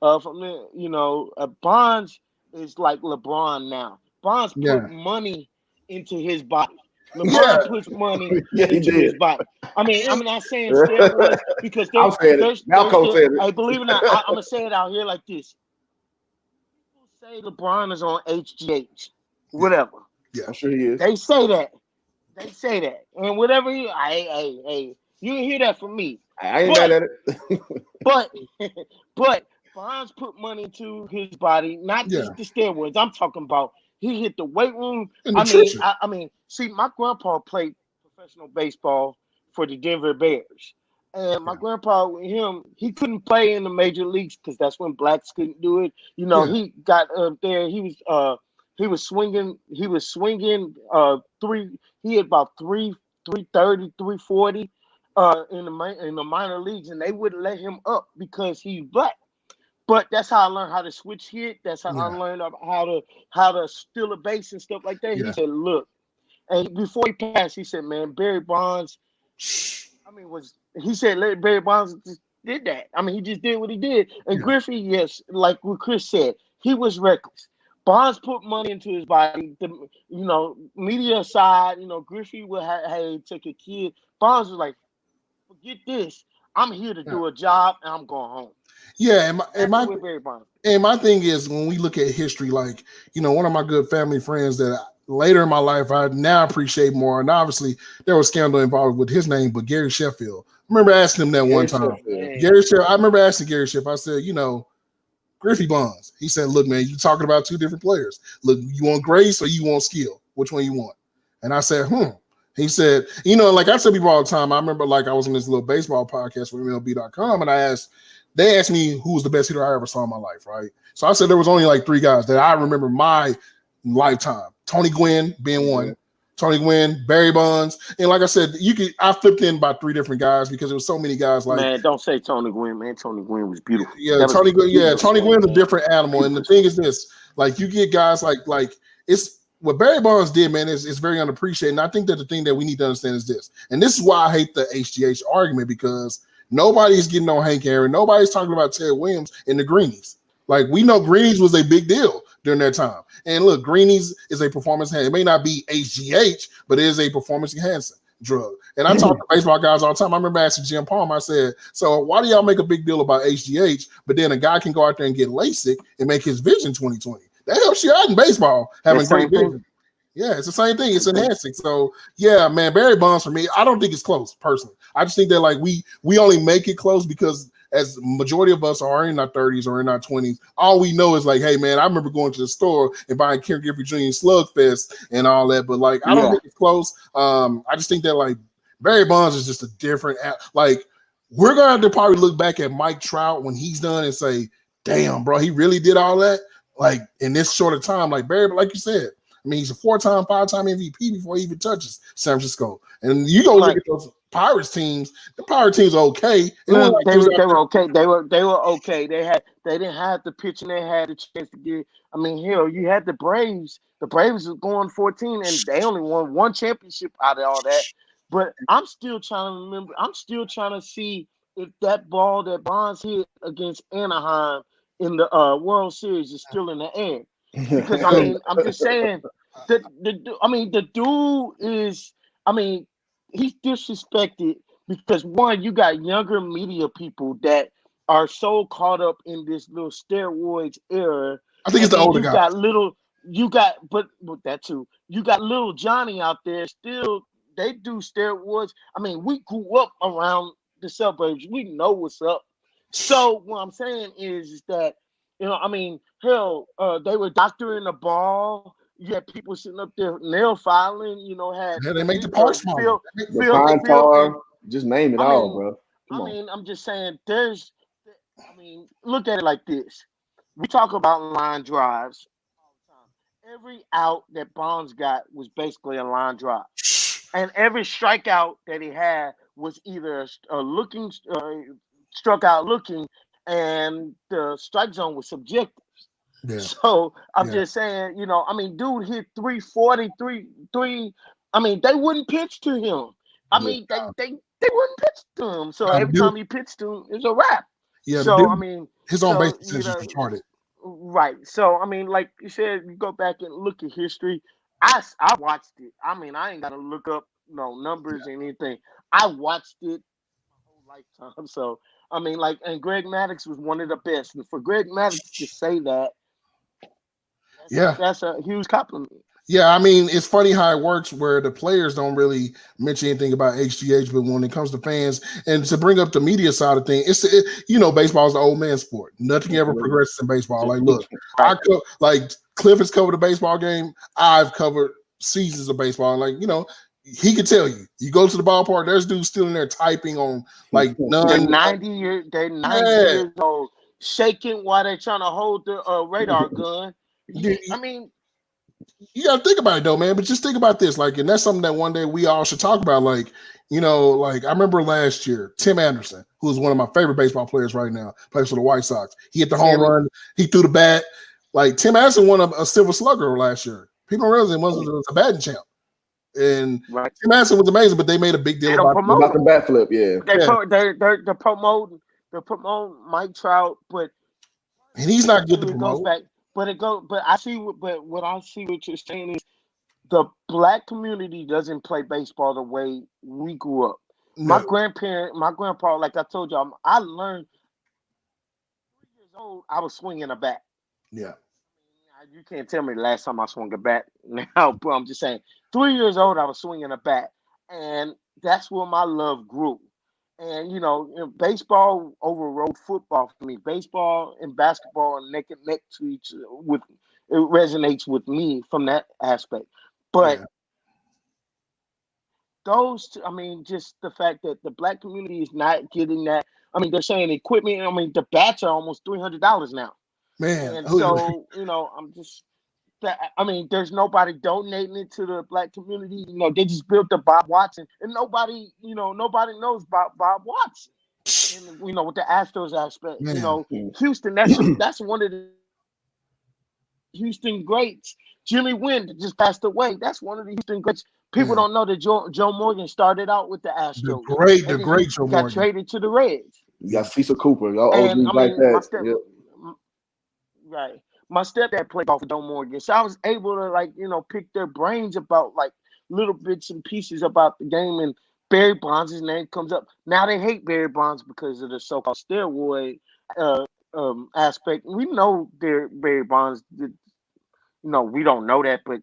From the, Bonds is like LeBron now. Bonds put money into his body. LeBron puts money into his body. I mean, I'm not saying steroids because Malcolm said it. I believe it or not, I'm gonna say it out here like this. People say LeBron is on HGH, whatever. Yeah, I'm sure he is. They say that, and whatever. Hey, you didn't hear that from me. I ain't mad at it. but Bonds put money into his body, not just the steroids. I'm talking about he hit the weight room. I mean, see, my grandpa played professional baseball for the Denver Bears. And my grandpa, with him, he couldn't play in the major leagues because that's when blacks couldn't do it. You know, he got up there. He was swinging. He had about 330, 340 in the minor leagues, and they wouldn't let him up because he's black. But that's how I learned how to switch hit. That's how I learned how to steal a base and stuff like that. He said, look, and before he passed, he said, man, Barry Bonds, Barry Bonds just did that. I mean, he just did what he did. And Griffey, yes, like what Chris said, he was reckless. Bonds put money into his body. Media aside, Griffey would take a kid. Bonds was like, forget this. I'm here to do a job, and I'm going home. Yeah, and my thing is, when we look at history, like, one of my good family friends that later in my life I now appreciate more, and obviously there was scandal involved with his name, but Gary Sheffield. I remember asking him that one time. I remember asking Gary Sheffield, I said, Griffey Bonds. He said, look, man, you talking about two different players. Look, you want grace or you want skill? Which one you want? And I said, He said, like I tell people all the time, I remember like I was in this little baseball podcast with MLB.com, and they asked me who was the best hitter I ever saw in my life, right? So I said there was only like 3 guys that I remember my lifetime. Tony Gwynn being one. Tony Gwynn, Barry Bonds. And like I said, I flipped in about 3 different guys because there was so many guys like. Man, don't say Tony Gwynn, man. Tony Gwynn was beautiful. Yeah, Tony Gwynn's a different animal. And the thing is this, like you get guys like it's what Barry Bonds did, man, is very unappreciated. And I think that the thing that we need to understand is this. And this is why I hate the HGH argument, because nobody's getting on Hank Aaron. Nobody's talking about Ted Williams and the Greenies. Like, we know Greenies was a big deal during that time. And look, Greenies is a performance enhancing. It may not be HGH, but it is a performance enhancing drug. And I talk to baseball guys all the time. I remember asking Jim Palmer, I said, so why do y'all make a big deal about HGH, but then a guy can go out there and get LASIK and make his vision 20/20? That helps you out in baseball, having great vision. Yeah, it's the same thing. It's enhancing. So, yeah, man, Barry Bonds for me, I don't think it's close, personally. I just think that, like, we only make it close because as majority of us are in our 30s or in our 20s, all we know is like, hey, man, I remember going to the store and buying Ken Griffey Jr. Slugfest and all that. But, like, I don't think it's close. I just think that, like, Barry Bonds is just a different – like, we're going to have to probably look back at Mike Trout when he's done and say, damn, bro, he really did all that? Like, in this short of time, like Barry, like you said, I mean, he's a 4-time, 5-time MVP before he even touches San Francisco. And you go look at those Pirates teams. The Pirates teams are okay. They were okay. They were okay. They didn't have the pitching. They had the chance to get. I mean, hell, you had the Braves. The Braves was going 14, and they only won 1 championship out of all that. But I'm still trying to remember. I'm still trying to see if that ball that Bonds hit against Anaheim in the World Series is still in the air. Because I mean, I'm just saying that the dude is, I mean, he's disrespected because one, you got younger media people that are so caught up in this little steroids era. I think it's the older guy. But that too. You got little Johnny out there still. They do steroids. I mean, we grew up around the suburbs. We know what's up. So what I'm saying is that, I mean, hell, they were doctoring the ball. You had people sitting up there nail filing. They make the parts smaller. The pine tar, just name it all, bro. I'm just saying. Look at it like this. We talk about line drives all the time. Every out that Bonds got was basically a line drive. And every strikeout that he had was either struck out looking, and the strike zone was subjective. Yeah. So I'm just saying, dude hit 340, three. I mean, they wouldn't pitch to him. I mean, they wouldn't pitch to him. So every time he pitched to him, it's a wrap. Yeah. So his own base percentage is retarded. Right. So like you said, you go back and look at history. I watched it. I mean, I ain't got to look up numbers or anything. I watched it my whole lifetime. So and Greg Maddux was one of the best. And for Greg Maddux to say that, that's a huge compliment. Yeah, I mean, it's funny how it works where the players don't really mention anything about HGH, but when it comes to fans and to bring up the media side of things, baseball is the old man sport. Nothing ever progresses in baseball. Like, look, Cliff has covered a baseball game. I've covered seasons of baseball. Like, he could tell you. You go to the ballpark, there's dudes still in there typing on like They're 90 years old, shaking while they're trying to hold the radar gun. I mean, you got to think about it though, man. But just think about this, and that's something that one day we all should talk about. I remember last year, Tim Anderson, who is one of my favorite baseball players right now, plays for the White Sox. He hit the home run. He threw the bat. Tim Anderson won a Silver Slugger last year. People don't realize it was a batting champ. And Tim Anderson was amazing, but they made a big deal about the bat flip. Yeah, they're promoting Mike Trout, and he's not good to promote. But what I see what you're saying is the black community doesn't play baseball the way we grew up. No. My grandpa, like I told y'all, I learned 3 years old, I was swinging a bat. Yeah. You can't tell me the last time I swung a bat now, but I'm just saying 3 years old, I was swinging a bat. And that's where my love grew. And, baseball overrode football for me. Baseball and basketball are neck and neck to each other. It resonates with me from that aspect. But those two, just the fact that the black community is not getting that. They're saying equipment. The bats are almost $300 now. Man. And so, I'm just... there's nobody donating it to the black community. They just built the Bob Watson, and nobody knows Bob Watson. And with the Astros aspect, Houston. That's one of the Houston greats. Jimmy Wynn just passed away. That's one of the Houston greats. People don't know that Joe Morgan started out with the Astros. The great Joe Morgan got traded to the Reds. You got Cecil Cooper. That. Right. My stepdad played golf with Joe Morgan, so I was able to pick their brains about little bits and pieces about the game. And Barry Bonds' name comes up. Now they hate Barry Bonds because of the so-called steroid aspect. We know Barry Bonds. We don't know that, but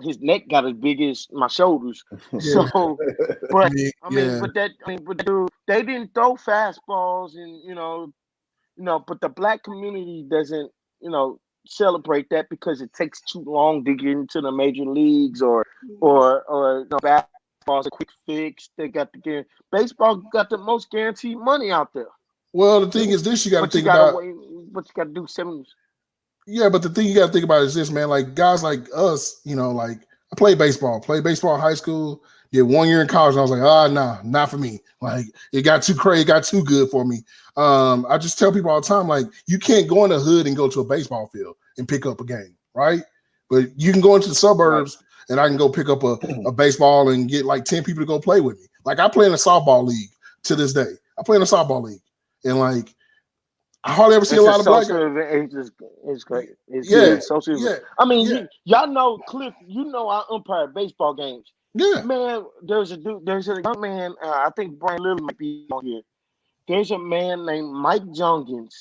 his neck got as big as my shoulders. So, but dude, they didn't throw fastballs, and but the black community doesn't. Celebrate that because it takes too long to get into the major leagues or basketball's a quick fix. They got the game. Baseball got the most guaranteed money out there. Well, the thing is this, you got to think about. But you got to do 7. Yeah, but the thing you got to think about is this, man. Like guys like us, I played baseball in high school. Did 1 year in college, and I was like, nah, not for me. Like it got too crazy, it got too good for me. I just tell people all the time, like you can't go in the hood and go to a baseball field and pick up a game, right? But you can go into the suburbs and I can go pick up a baseball and get 10 people to go play with me. Like I play in a softball league to this day. I play in a softball league, and like I hardly ever see a lot of black guys. It's great. Yeah, Social. yeah, I mean, yeah, y'all know, Cliff. You know, I umpire baseball games. yeah. Man, there's a young man. I think Brian Lilly might be on here. There's a man named Mike Jungins.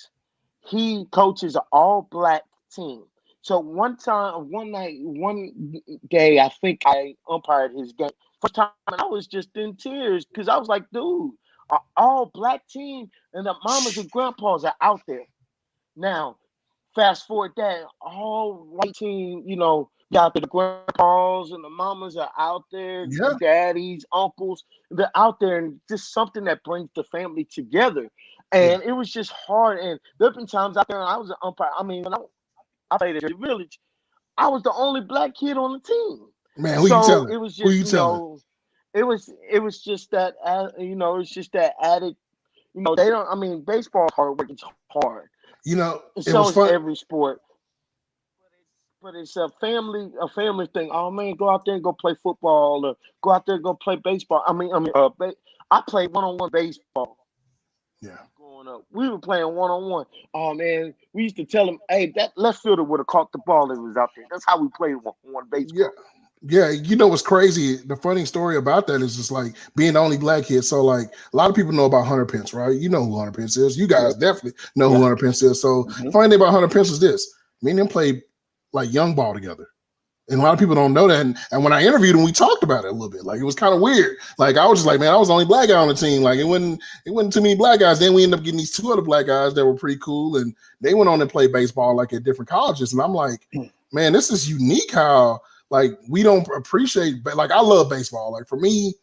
He coaches an all-black team. So one day, I think I umpired his game. First time, and I was just in tears because I was like, dude, an all-black team, and the mamas and grandpas are out there. Now, fast forward that all white team, got the grandpas and the mamas are out there, Yeah. daddies, uncles, they're out there, and just something that brings the family together. And it was just hard. And there have been times out there, and I was an umpire. I mean, when I played at the village, I was the only black kid on the team. Man, who you telling? It was Who you just, telling? it was just that, it's just that added, they don't. I mean, baseball is hard work. It's hard. It So was is fun. every sport. But it's a family thing. Oh man, go out there and go play football, or go out there and go play baseball. I played one-on-one baseball. Yeah. Growing up, we were playing one-on-one. Oh man, we used to tell them, "Hey, that left fielder would have caught the ball that was out there." That's how we played one-on-one baseball. Yeah. You know what's crazy? The funny story about that is just like being the only black kid. So like a lot of people know about Hunter Pence, right? You know who Hunter Pence is. You guys definitely know who Hunter Pence is. So funny thing about Hunter Pence is this: me and him played like young ball together. And a lot of people don't know that. And when I interviewed him, we talked about it a little bit. Like it was kind of weird. Like I was just like, man, I was the only black guy on the team. Like it wasn't too many black guys. Then we ended up getting these two other black guys that were pretty cool. And they went on and played baseball like at different colleges. And I'm like, man, this is unique how like we don't appreciate, but like I love baseball. Like for me,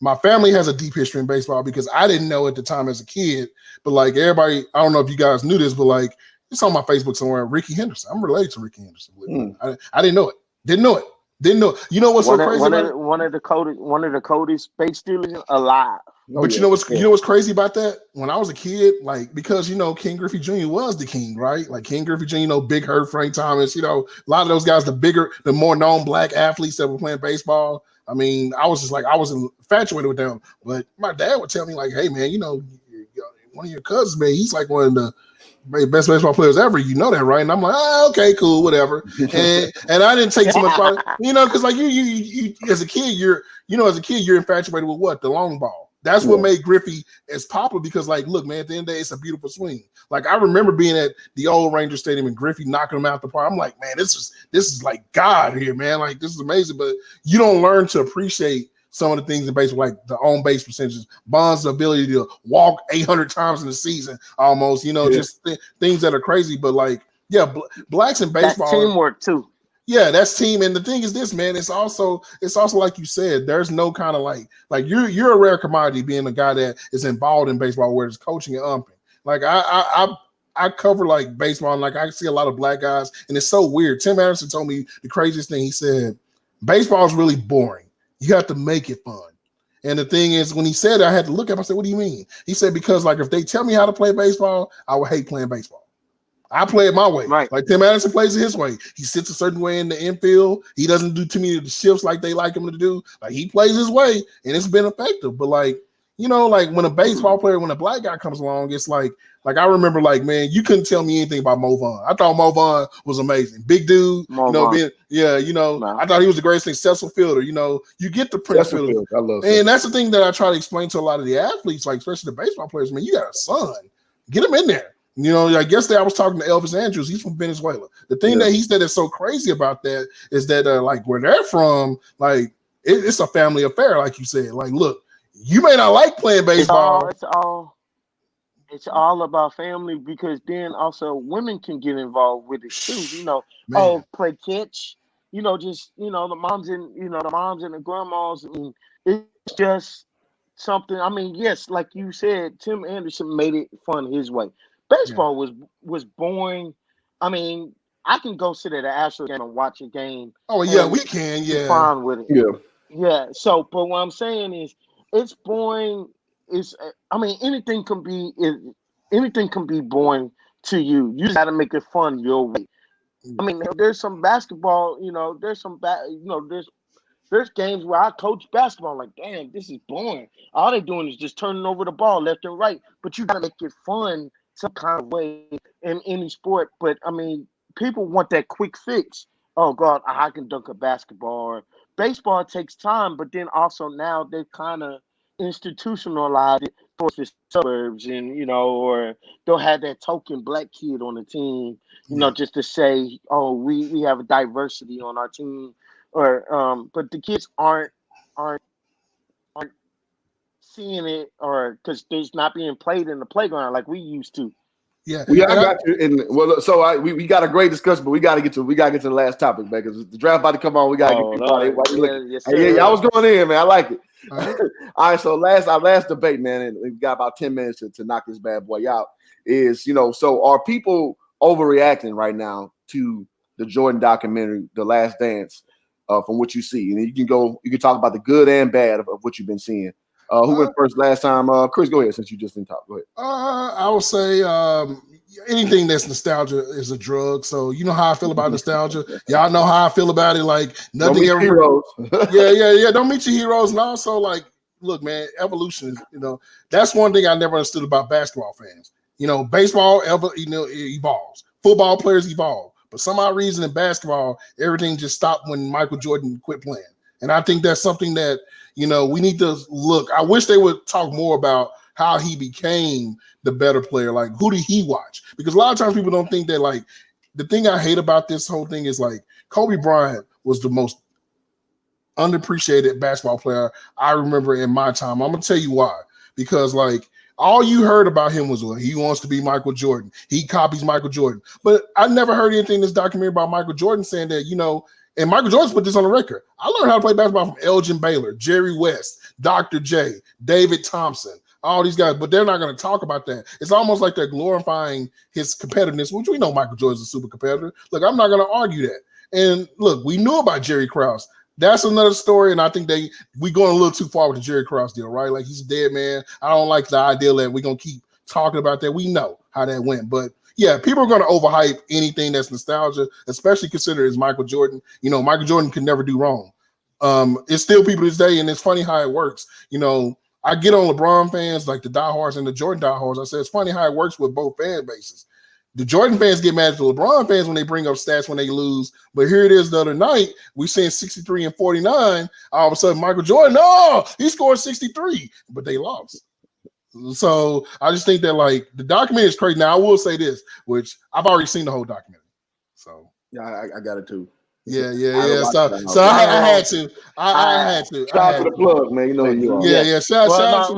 my family has a deep history in baseball because I didn't know at the time as a kid. But like everybody, I don't know if you guys knew this, but like it's on my Facebook somewhere, Ricky Henderson. I'm related to Ricky Henderson. I didn't know it. Didn't know it. You know what's so crazy about it? One of the coldest space stealers alive. But you know what's crazy about that? When I was a kid, like because King Griffey Jr. was the king, right? Like King Griffey Jr., Big Hurt, Frank Thomas, a lot of those guys, the more known black athletes that were playing baseball. I mean, I was infatuated with them. But my dad would tell me, like, hey man, one of your cousins, man, he's like one of the best baseball players ever, you know that, right? And I'm like, okay, cool, whatever. And I didn't take too much pride, because like you as a kid, you're infatuated with what? The long ball. That's what made Griffey as popular because, like, look, man, at the end of the day, it's a beautiful swing. Like I remember being at the old Ranger Stadium and Griffey knocking him out the park. I'm like, man, this is like God here, man. Like this is amazing. But you don't learn to appreciate some of the things in baseball, like the on base percentages, Bond's ability to walk 800 times in the season, almost, just things that are crazy. But like, blacks in baseball, that's teamwork too. Yeah, that's team. And the thing is this, man, it's also like you said, there's no kind of like you're a rare commodity being a guy that is involved in baseball, where it's coaching and umping. Like I cover like baseball, and like I see a lot of black guys, and it's so weird. Tim Anderson told me the craziest thing. He said, baseball is really boring. You have to make it fun. And the thing is, when he said it, I had to look at him. I said, what do you mean? He said, because like if they tell me how to play baseball, I would hate playing baseball. I play it my way. Right. Like Tim Anderson plays it his way. He sits a certain way in the infield. He doesn't do too many of the shifts like they like him to do. Like he plays his way, and it's been effective. But like, like when a baseball player, when a black guy comes along, it's like I remember, like, man, you couldn't tell me anything about Mo Vaughn. I thought Mo Vaughn was amazing. Big dude, I thought he was the greatest successful fielder. You get the Prince fielder. I love and that's the thing that I try to explain to a lot of the athletes, like especially the baseball players, man, you got a son. Get him in there. Like yesterday I was talking to Elvis Andrews. He's from Venezuela. The thing that he said is so crazy about that is that like where they're from, like it's a family affair, like you said. Like, look, you may not like playing baseball. It's all about family, because then also women can get involved with it too. Play catch. Just the moms and the grandmas. I mean, it's just something. I mean, yes, like you said, Tim Anderson made it fun his way. Baseball was boring. I mean, I can go sit at an Astros game and watch a game. Oh yeah, we can. Yeah, fine with it. Yeah. So, but what I'm saying is, it's boring. Anything can be boring to you. You just got to make it fun your way. I mean, there's some basketball. There's There's games where I coach basketball, like, damn, this is boring. All they're doing is just turning over the ball left and right. But you gotta make it fun some kind of way in any sport. But I mean, people want that quick fix. Oh God, I can dunk a basketball. Or baseball takes time, but then also now they've kind of institutionalized it towards the suburbs, and or they'll have that token black kid on the team, just to say, oh, we have a diversity on our team, or but the kids aren't aren't seeing it, or because it's not being played in the playground like we used to. Yeah, I got you. And well, so we got a great discussion, but we got to get to the last topic, man, because the draft about to come on. We got to get people out. Why you looking? Yes, Yeah, I was going in, man. I like it. All right. All right, so our last debate, man, and we've got about 10 minutes to knock this bad boy out. Is so are people overreacting right now to the Jordan documentary, The Last Dance, from what you see? And you can talk about the good and bad of what you've been seeing. Who went first last time? Chris, go ahead, since you just didn't talk. Go ahead. I would say anything that's nostalgia is a drug. So you know how I feel about nostalgia. Y'all know how I feel about it. Like nothing ever. Heroes. yeah. Don't meet your heroes. And also, like, look, man, evolution is. That's one thing I never understood about basketball fans. Baseball evolves. Football players evolve. But some odd reason in basketball, everything just stopped when Michael Jordan quit playing. And I think that's something that, we need to look. I wish they would talk more about how he became the better player. Like, who did he watch? Because a lot of times people don't think that, like, the thing I hate about this whole thing is, like, Kobe Bryant was the most unappreciated basketball player I remember in my time. I'm going to tell you why. Because, like, all you heard about him was, well, he wants to be Michael Jordan. He copies Michael Jordan. But I never heard anything in this documentary about Michael Jordan saying that, and Michael Jordan's put this on the record. I learned how to play basketball from Elgin Baylor, Jerry West, Dr. J, David Thompson, all these guys, but they're not going to talk about that. It's almost like they're glorifying his competitiveness, which we know Michael Jordan's a super competitor. Look, I'm not going to argue that. And look, we knew about Jerry Krause. That's another story, and I think we going a little too far with the Jerry Krause deal, right? Like, he's a dead man. I don't like the idea that we're going to keep talking about that. We know how that went, but yeah, people are going to overhype anything that's nostalgia, especially considering it's Michael Jordan. Michael Jordan can never do wrong. It's still people this day, and it's funny how it works. I get on LeBron fans, like the diehards and the Jordan diehards. I say it's funny how it works with both fan bases. The Jordan fans get mad at the LeBron fans when they bring up stats when they lose. But here it is the other night, we seeing 63 and 49. All of a sudden, Michael Jordan, he scored 63, but they lost. So I just think that, like, the documentary is crazy. Now I will say this, which I've already seen the whole documentary. So yeah, I got it too. Yeah. So I had to. I had to. Shout out to the plug, man. You know who you are. Yeah. Shout out to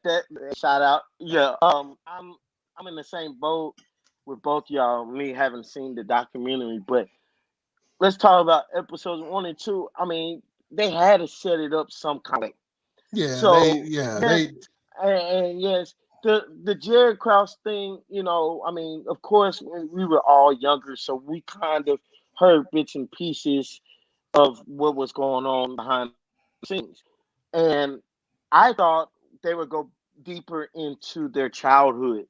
that shout out. Yeah. I'm in the same boat with both y'all. Me having seen the documentary, but let's talk about episodes 1 and 2. I mean, they had to set it up some kind of. Yeah. So and yes, the Jerry Krause thing. I mean, of course, we were all younger, so we kind of heard bits and pieces of what was going on behind the scenes, and I thought they would go deeper into their childhood.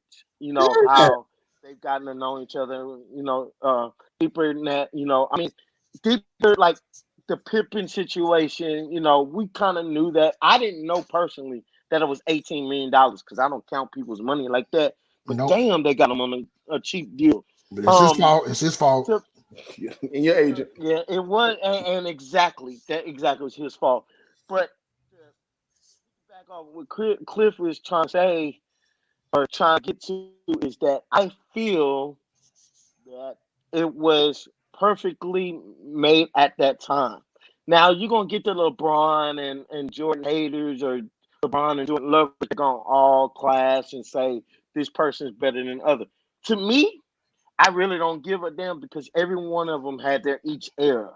How they've gotten to know each other. Deeper than that. I mean, deeper like the Pippen situation. We kind of knew that. I didn't know personally that it was $18 million because I don't count people's money like that. But damn, they got him on a cheap deal. But it's his fault. It's his fault. And your agent. Yeah, it was, and exactly was his fault. But back off what Cliff was trying to say or trying to get to is that I feel that it was perfectly made at that time. Now you're gonna get the LeBron and Jordan haters, or LeBron and Jordan lovers, they're gonna all clash and say this person is better than other. To me, I really don't give a damn because every one of them had their each era.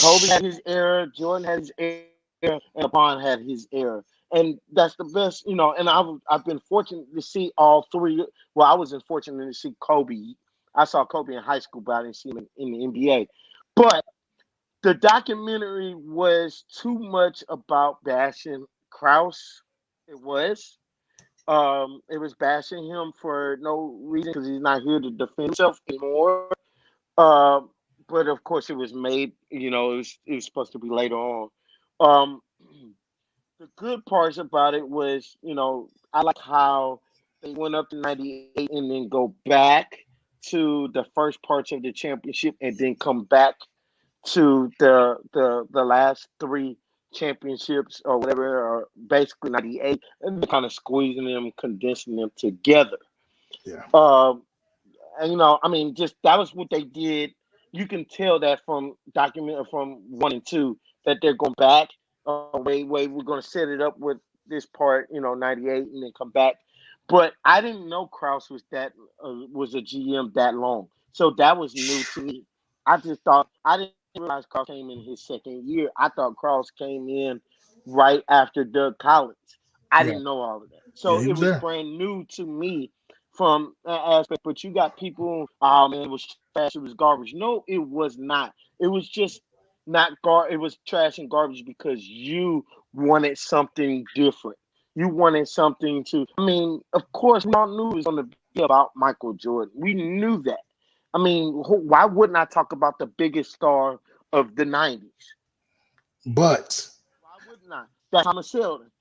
Kobe had his era, Jordan had his era, and LeBron had his era. And that's the best, and I've been fortunate to see all three. Well, I wasn't fortunate to see Kobe. I saw Kobe in high school, but I didn't see him in the NBA. But the documentary was too much about bashing Krause. It was. It was bashing him for no reason because he's not here to defend himself anymore. but of course it was made. You know, it was supposed to be later on. Um, the good parts about it was, you know, I like how they went up to 98 and then go back to the first parts of the championship and then come back to the last three championships or whatever, or basically 98, and kind of squeezing them, condensing them together. Yeah. And you know, I mean, just that was what they did. You can tell that from from 1 and 2 that they're going back. We're going to set it up with this part, you know, 98, and then come back. But I didn't know Kraus was a GM that long, so that was new to me. I just thought I didn't realize Kraus came in his second year. I thought Kraus came in right after Doug Collins. I Yeah. didn't know all of that, Yeah, so he it was was there. brand new to me from that aspect. But you got people, oh man, it was trash, it was garbage. No, it was not. It was just not it was trash and garbage because you wanted something different. You wanted something to. I mean, of course, we all knew it was going to be about Michael Jordan. We knew that. I mean, why wouldn't I talk about the biggest star of the '90s? But Why wouldn't I? That's Thomas Sheldon.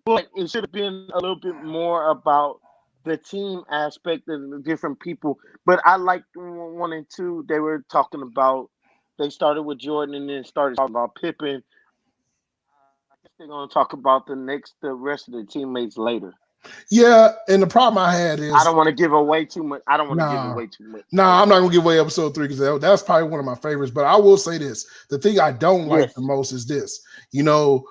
But it should have been a little bit more about the team aspect and the different people. But I liked 1 and 2. They were talking about. They started with Jordan and then started talking about Pippen. I guess they're going to talk about the rest of the teammates later. yeah, and the problem I had I is don't want to give away too much. I don't want to give nah, away too much. nah, I'm not gonna give away episode 3 because that's probably one of my favorites. But I will say this: the thing I don't like Yes. the most is this. You know,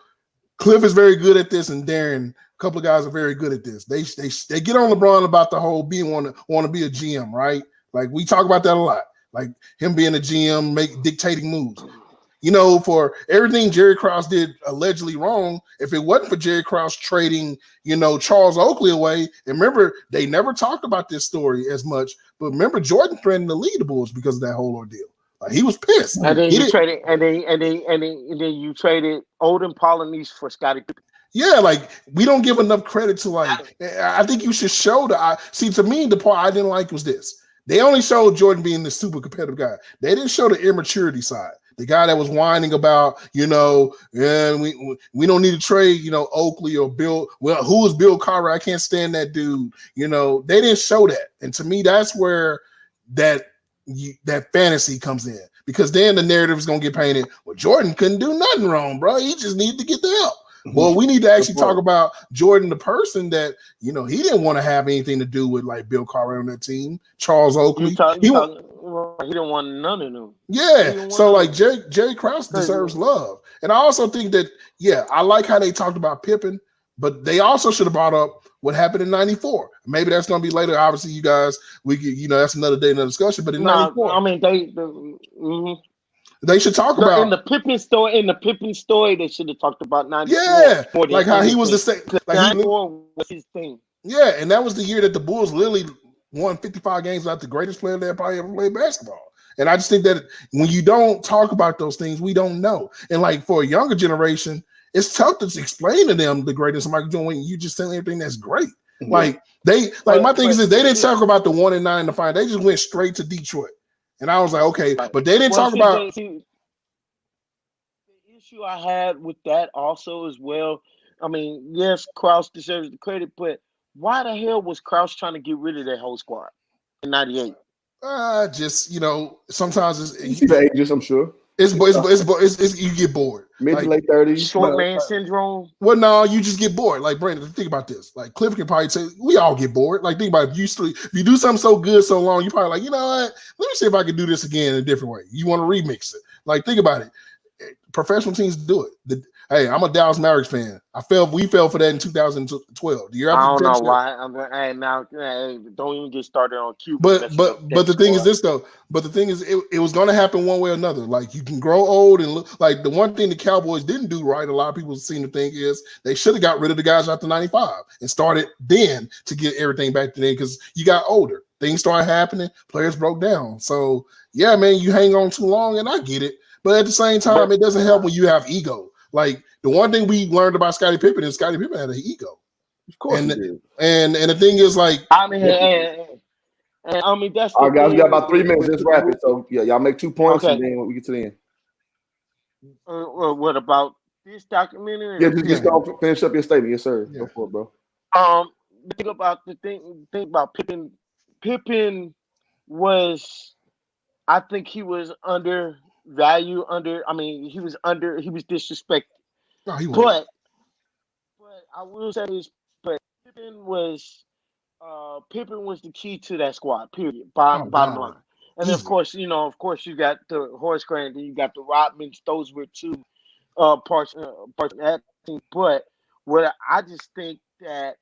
Cliff is very good at this, and Darren, a couple of guys are very good at this. They get on LeBron about the whole want to be a GM, right? Like we talk about that a lot. Like him being a GM, dictating moves. You know, for everything Jerry Krause did allegedly wrong, if it wasn't for Jerry Krause trading, you know, Charles Oakley away, and remember, they never talked about this story as much, but remember, Jordan threatened to lead the Bulls because of that whole ordeal. Like he was pissed. And then He you didn't- traded, and then you traded Odin Polynice for Scottie Pippen. Yeah, like we don't give enough credit to I think you should show see, to me, the part I didn't like was this. They only showed Jordan being the super competitive guy. They didn't show the immaturity side. The guy that was whining about, you know, yeah, we don't need to trade, you know, Oakley or Bill. Well, who is Bill Carter? I can't stand that dude. You know, they didn't show that. And to me, that's where that fantasy comes in. Because then the narrative is going to get painted. Well, Jordan couldn't do nothing wrong, bro. He just needed to get the help. Well, we need to actually talk about Jordan, the person that, you know, he didn't want to have anything to do with like Bill Carter on that team, Charles Oakley. He didn't want none of them. Yeah. So like Jerry Krause deserves love. And I also think that, yeah, I like how they talked about Pippen, but they also should have brought up what happened in 94. Maybe that's going to be later. Obviously, you guys, we could, you know, that's another day, another discussion. But in 94. I mean, they should talk about in the Pippen story. In the Pippen story, they should have talked about 94. Yeah, like how he was the same. Like 94 was his thing. Yeah, and that was the year that the Bulls literally won 55 games without the greatest player that probably ever played basketball. And I just think that when you don't talk about those things, we don't know. And like for a younger generation, it's tough to explain to them the greatness of Michael Jordan when you just tell everything that's great. Mm-hmm. My thing is they didn't talk about the 1 and 9 in the final. They just went straight to Detroit. And I was like, okay, but they didn't talk about the issue I had with that also as well. I mean, yes, Krause deserves the credit, but why the hell was Krause trying to get rid of that whole squad in '98? Just, you know, sometimes it's the ages, I'm sure. It's you get bored. Mid to late 30s. Short man syndrome. Well, no, you just get bored. Like Brandon, think about this. Like Cliff can probably say we all get bored. Like think about it. If you do something so good so long, you probably like, you know what? Let me see if I can do this again in a different way. You want to remix it. Like think about it. Professional teams do it. Hey, I'm a Dallas Mavericks fan. We fell for that in 2012. The year after I don't know why. Don't even get started on Cuba. But the thing is this though. But the thing is, it was going to happen one way or another. Like you can grow old and look like the one thing the Cowboys didn't do right. A lot of people seem to think is they should have got rid of the guys after '95 and started then to get everything back to then because you got older. Things started happening. Players broke down. So yeah, man, you hang on too long, and I get it. But at the same time, it doesn't help when you have ego. Like the one thing we learned about Scottie Pippen is Scottie Pippen had an ego. Of course, and the thing is, like, I mean, And I mean, that's All the right, guys, we got thing about 3 minutes. Let's wrap it. with So yeah, y'all make 2 points, and okay. then we get to the end. What about this documentary Yeah, or just Pippen? go finish up your statement. Yes, sir. Yeah. Go for it, bro. Think about the think about Pippen. Pippen was, I think he was undervalued. He was disrespected. No, he wasn't. But I will say this. But Pippen was the key to that squad. Period. Oh Bottom God, line. And of easy. course, you got the Horace Grant, then you got the Rodmans. Those were two parts of that team. But what I just think that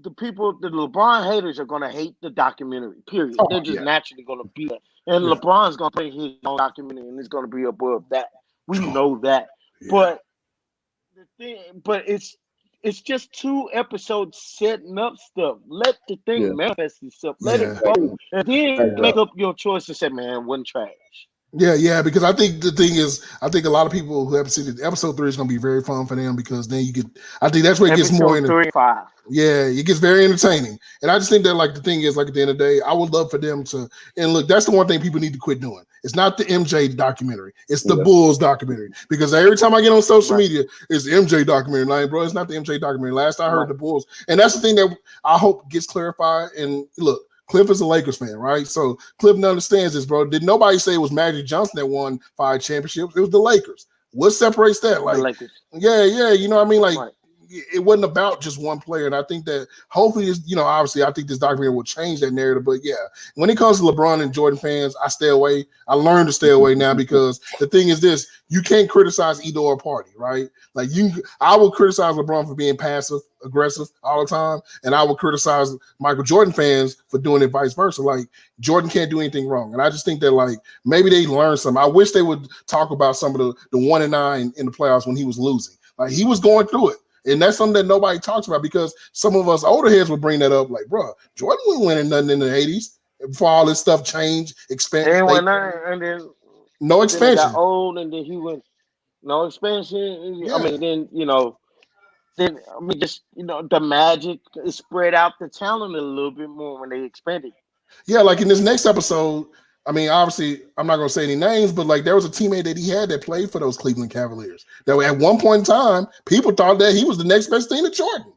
the LeBron haters are gonna hate the documentary. Period. Oh They're just yeah, naturally gonna be that. And yeah. LeBron's gonna play his own documentary, and it's gonna be above that. We know that. Yeah. But it's just 2 episodes setting up stuff. Let the thing manifest itself. Let it go, and then make up your choice and say, "Man, wasn't trash." Yeah, because I think the thing is, I think a lot of people who haven't seen it, episode 3 is going to be very fun for them because then you get, I think that's where it gets more into 3 and 5. Yeah, it gets very entertaining. And I just think that like the thing is like at the end of the day, I would love for them to, and look, that's the one thing people need to quit doing. It's not the MJ documentary. It's the Bulls documentary. Because every time I get on social media, it's the MJ documentary. Like, bro, it's not the MJ documentary. Last I heard the Bulls. And that's the thing that I hope gets clarified. And look, Cliff is a Lakers fan, right? So Cliff understands this, bro. Did nobody say it was Magic Johnson that won 5 championships? It was the Lakers. What separates that? Like, the Lakers. Yeah, you know what I mean? Like, it wasn't about just one player. And I think that hopefully, obviously, I think this documentary will change that narrative. But yeah, when it comes to LeBron and Jordan fans, I stay away. I learned to stay away now because the thing is this: you can't criticize either or party, right? Like I will criticize LeBron for being passive aggressive all the time, and I would criticize Michael Jordan fans for doing it vice versa. Like Jordan can't do anything wrong, and I just think that like maybe they learned something. I wish they would talk about some of the 1-9 in the playoffs when he was losing. Like he was going through it. And that's something that nobody talks about because some of us older heads would bring that up. Like, bro, Jordan wasn't winning nothing in the 80s before all this stuff changed. No expansion. Then he got old, and then he went no expansion. Yeah. I mean, just the magic is spread out the talent a little bit more when they expanded. Yeah, like in this next episode, I mean, obviously, I'm not going to say any names, but like there was a teammate that he had that played for those Cleveland Cavaliers. That at one point in time, people thought that he was the next best thing to Jordan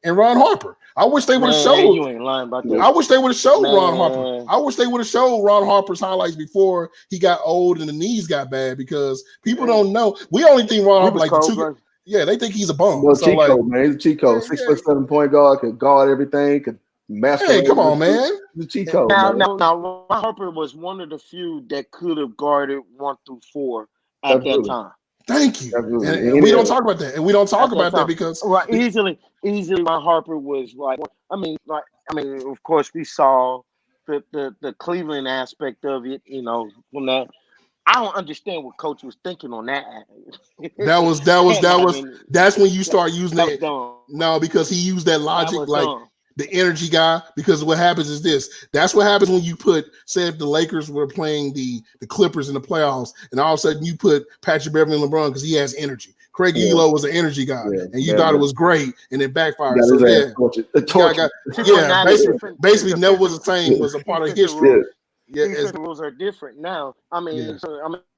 and Ron Harper. I wish they would have showed. You ain't lying about that. I wish they would have showed Ron Harper. I wish they would have showed Ron Harper's highlights before he got old and the knees got bad because people don't know. We only think Ron Harper like the two. Yeah, they think he's a bum. Well, cheat code, man. He's a cheat code. 6'7" point guard, could guard everything, could master. Hey, come on, man. The cheat code. Now, Ron Harper was one of the few that could have guarded 1 through 4 at that time. Thank you. And we don't talk about that. And we don't talk about that because easily Ron Harper was like. I mean, of course, we saw the Cleveland aspect of it. When that. I don't understand what Coach was thinking on that. That's when you start using that. No, because he used that logic, like the energy guy. Because what happens is this. That's what happens when you say if the Lakers were playing the Clippers in the playoffs, and all of a sudden you put Patrick Beverly and LeBron because he has energy. Craig Elo was an energy guy, and you thought it was great, and it backfired. Basically, never was the same. Was a part of history. The rules are different now.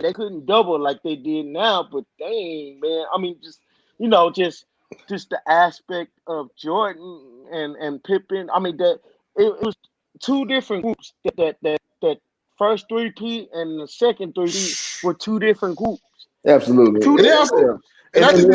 They couldn't double like they did now, but dang, man. I mean, just the aspect of Jordan and Pippen. I mean, that it was 2 different groups. That first 3P and the second 3P were 2 different groups. Absolutely. And I think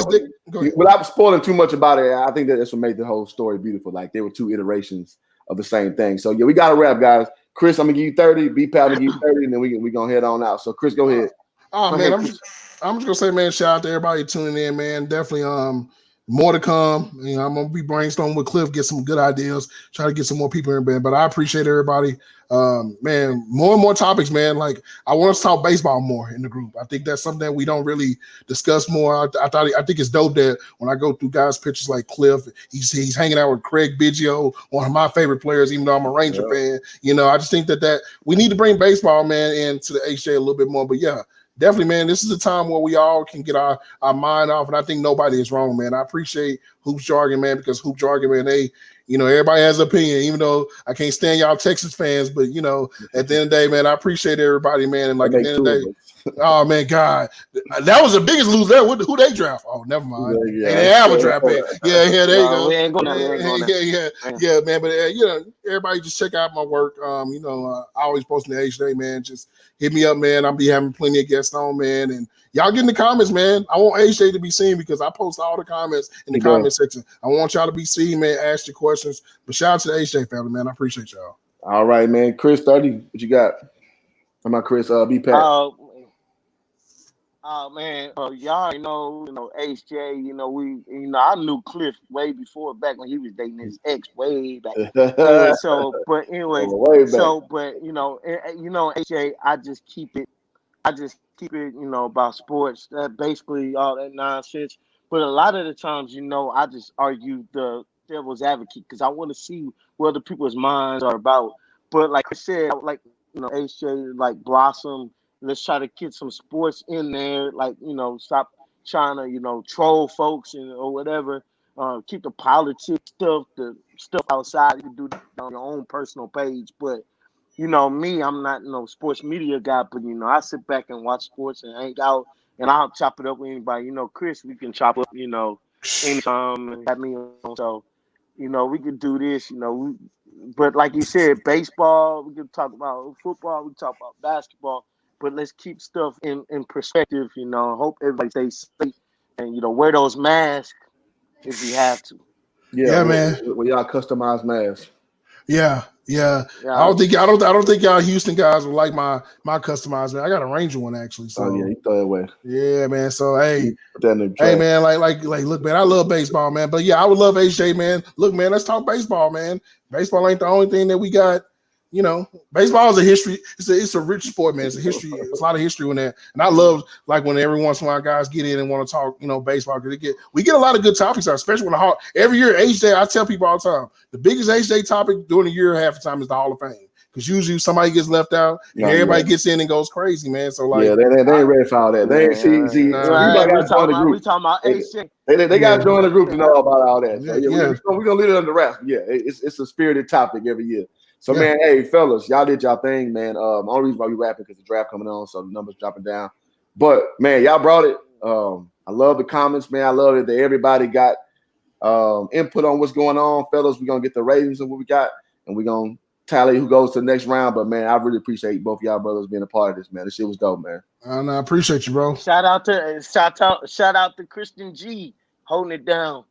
without spoiling too much about it, I think that's what made the whole story beautiful. Like they were 2 iterations of the same thing. So yeah, we got to wrap, guys. Chris, I'm gonna give you 30. B-Pal, I'm gonna give you 30, and then we gonna head on out. So Chris, go ahead. Oh man, I'm just gonna say, man, shout out to everybody tuning in, man. Definitely more to come. I'm gonna be brainstorming with Cliff, get some good ideas, try to get some more people in bed. But I appreciate everybody. Man, more and more topics, man. Like I want us to talk baseball more in the group. I think that's something that we don't really discuss more. I think it's dope that when I go through guys' pictures like Cliff, he's hanging out with Craig Biggio, one of my favorite players, even though I'm a Ranger fan. I just think that we need to bring baseball, man, into the HJ a little bit more. But yeah, definitely, man, this is a time where we all can get our mind off, and I think nobody is wrong, man. I appreciate Hoop Jargon, man, because Hoop Jargon, man, everybody has an opinion, even though I can't stand y'all Texas fans. But, at the end of the day, man, I appreciate everybody, man. And like at the end of the day, oh, man, God, that was the biggest loser there. Who they draft? Oh, never mind. Yeah, they have a draft pick. Yeah, there you go. We ain't going there. Yeah, man. But, everybody just check out my work. I always post in the H-Day, man. Just hit me up, man. I'll be having plenty of guests on, man. And y'all get in the comments, man. I want H-Day to be seen because I post all the comments in the comment section. I want y'all to be seen, man. Ask your questions. But shout out to the H-Day family, man. I appreciate y'all. All right, man. Chris 30, what you got? I'm not Chris, B Pat. Man, y'all know, HJ, I knew Cliff way before, back when he was dating his ex way back. But anyway, HJ, I just keep it, about sports, basically all that nonsense. But a lot of the times, I just argue the devil's advocate because I want to see what other people's minds are about. But like I said, HJ, like Blossom. Let's try to get some sports in there, stop trying to, troll folks or whatever. Keep the politics stuff, the stuff outside. You can do that on your own personal page. But, me, I'm not no sports media guy, but, I sit back and watch sports and hang out, and I'll chop it up with anybody. Chris, we can chop up, anytime and have me on. So, we can do this, but like you said, baseball, we can talk about football, we can talk about basketball. But let's keep stuff in perspective, Hope everybody stays safe and, wear those masks if you have to. Yeah, man. With y'all customized masks. Yeah. I don't think y'all Houston guys will like my customized man. I got a Ranger one actually. So you throw it away. Yeah, man. So hey man, like look, man, I love baseball, man. But yeah, I would love HJ, man. Look, man, let's talk baseball, man. Baseball ain't the only thing that we got. Baseball is a history. It's a rich sport, man. It's a history. It's a lot of history in there. And I love when every once in a while guys get in and want to talk, baseball. Because we get a lot of good topics out, especially when every year H-Day, I tell people all the time, the biggest H-Day topic during the year half the time is the Hall of Fame. Because usually somebody gets left out and everybody gets in and goes crazy, man. So they ain't ready for all that. They ain't we talking about H-Day. They got to join the group to know about all that. So we're gonna leave it under wraps. Yeah, it's a spirited topic every year. So, man, hey, fellas, y'all did y'all thing, man. Only reason why we rapping because the draft coming on, so the numbers dropping down. But, man, y'all brought it. I love the comments, man. I love it that everybody got input on what's going on. Fellas, we're going to get the ratings of what we got, and we're going to tally who goes to the next round. But, man, I really appreciate both y'all brothers being a part of this, man. This shit was dope, man. And I appreciate you, bro. Shout out to Christian G holding it down.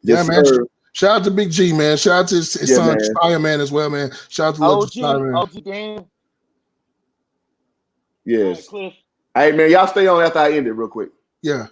Yes, man. Sir. Shout out to Big G, man. Shout out to his son, Josiah, man, as well, man. Shout out to OG, man. OG Dan. Yes. Hey, man, y'all stay on after I end it real quick. Yeah.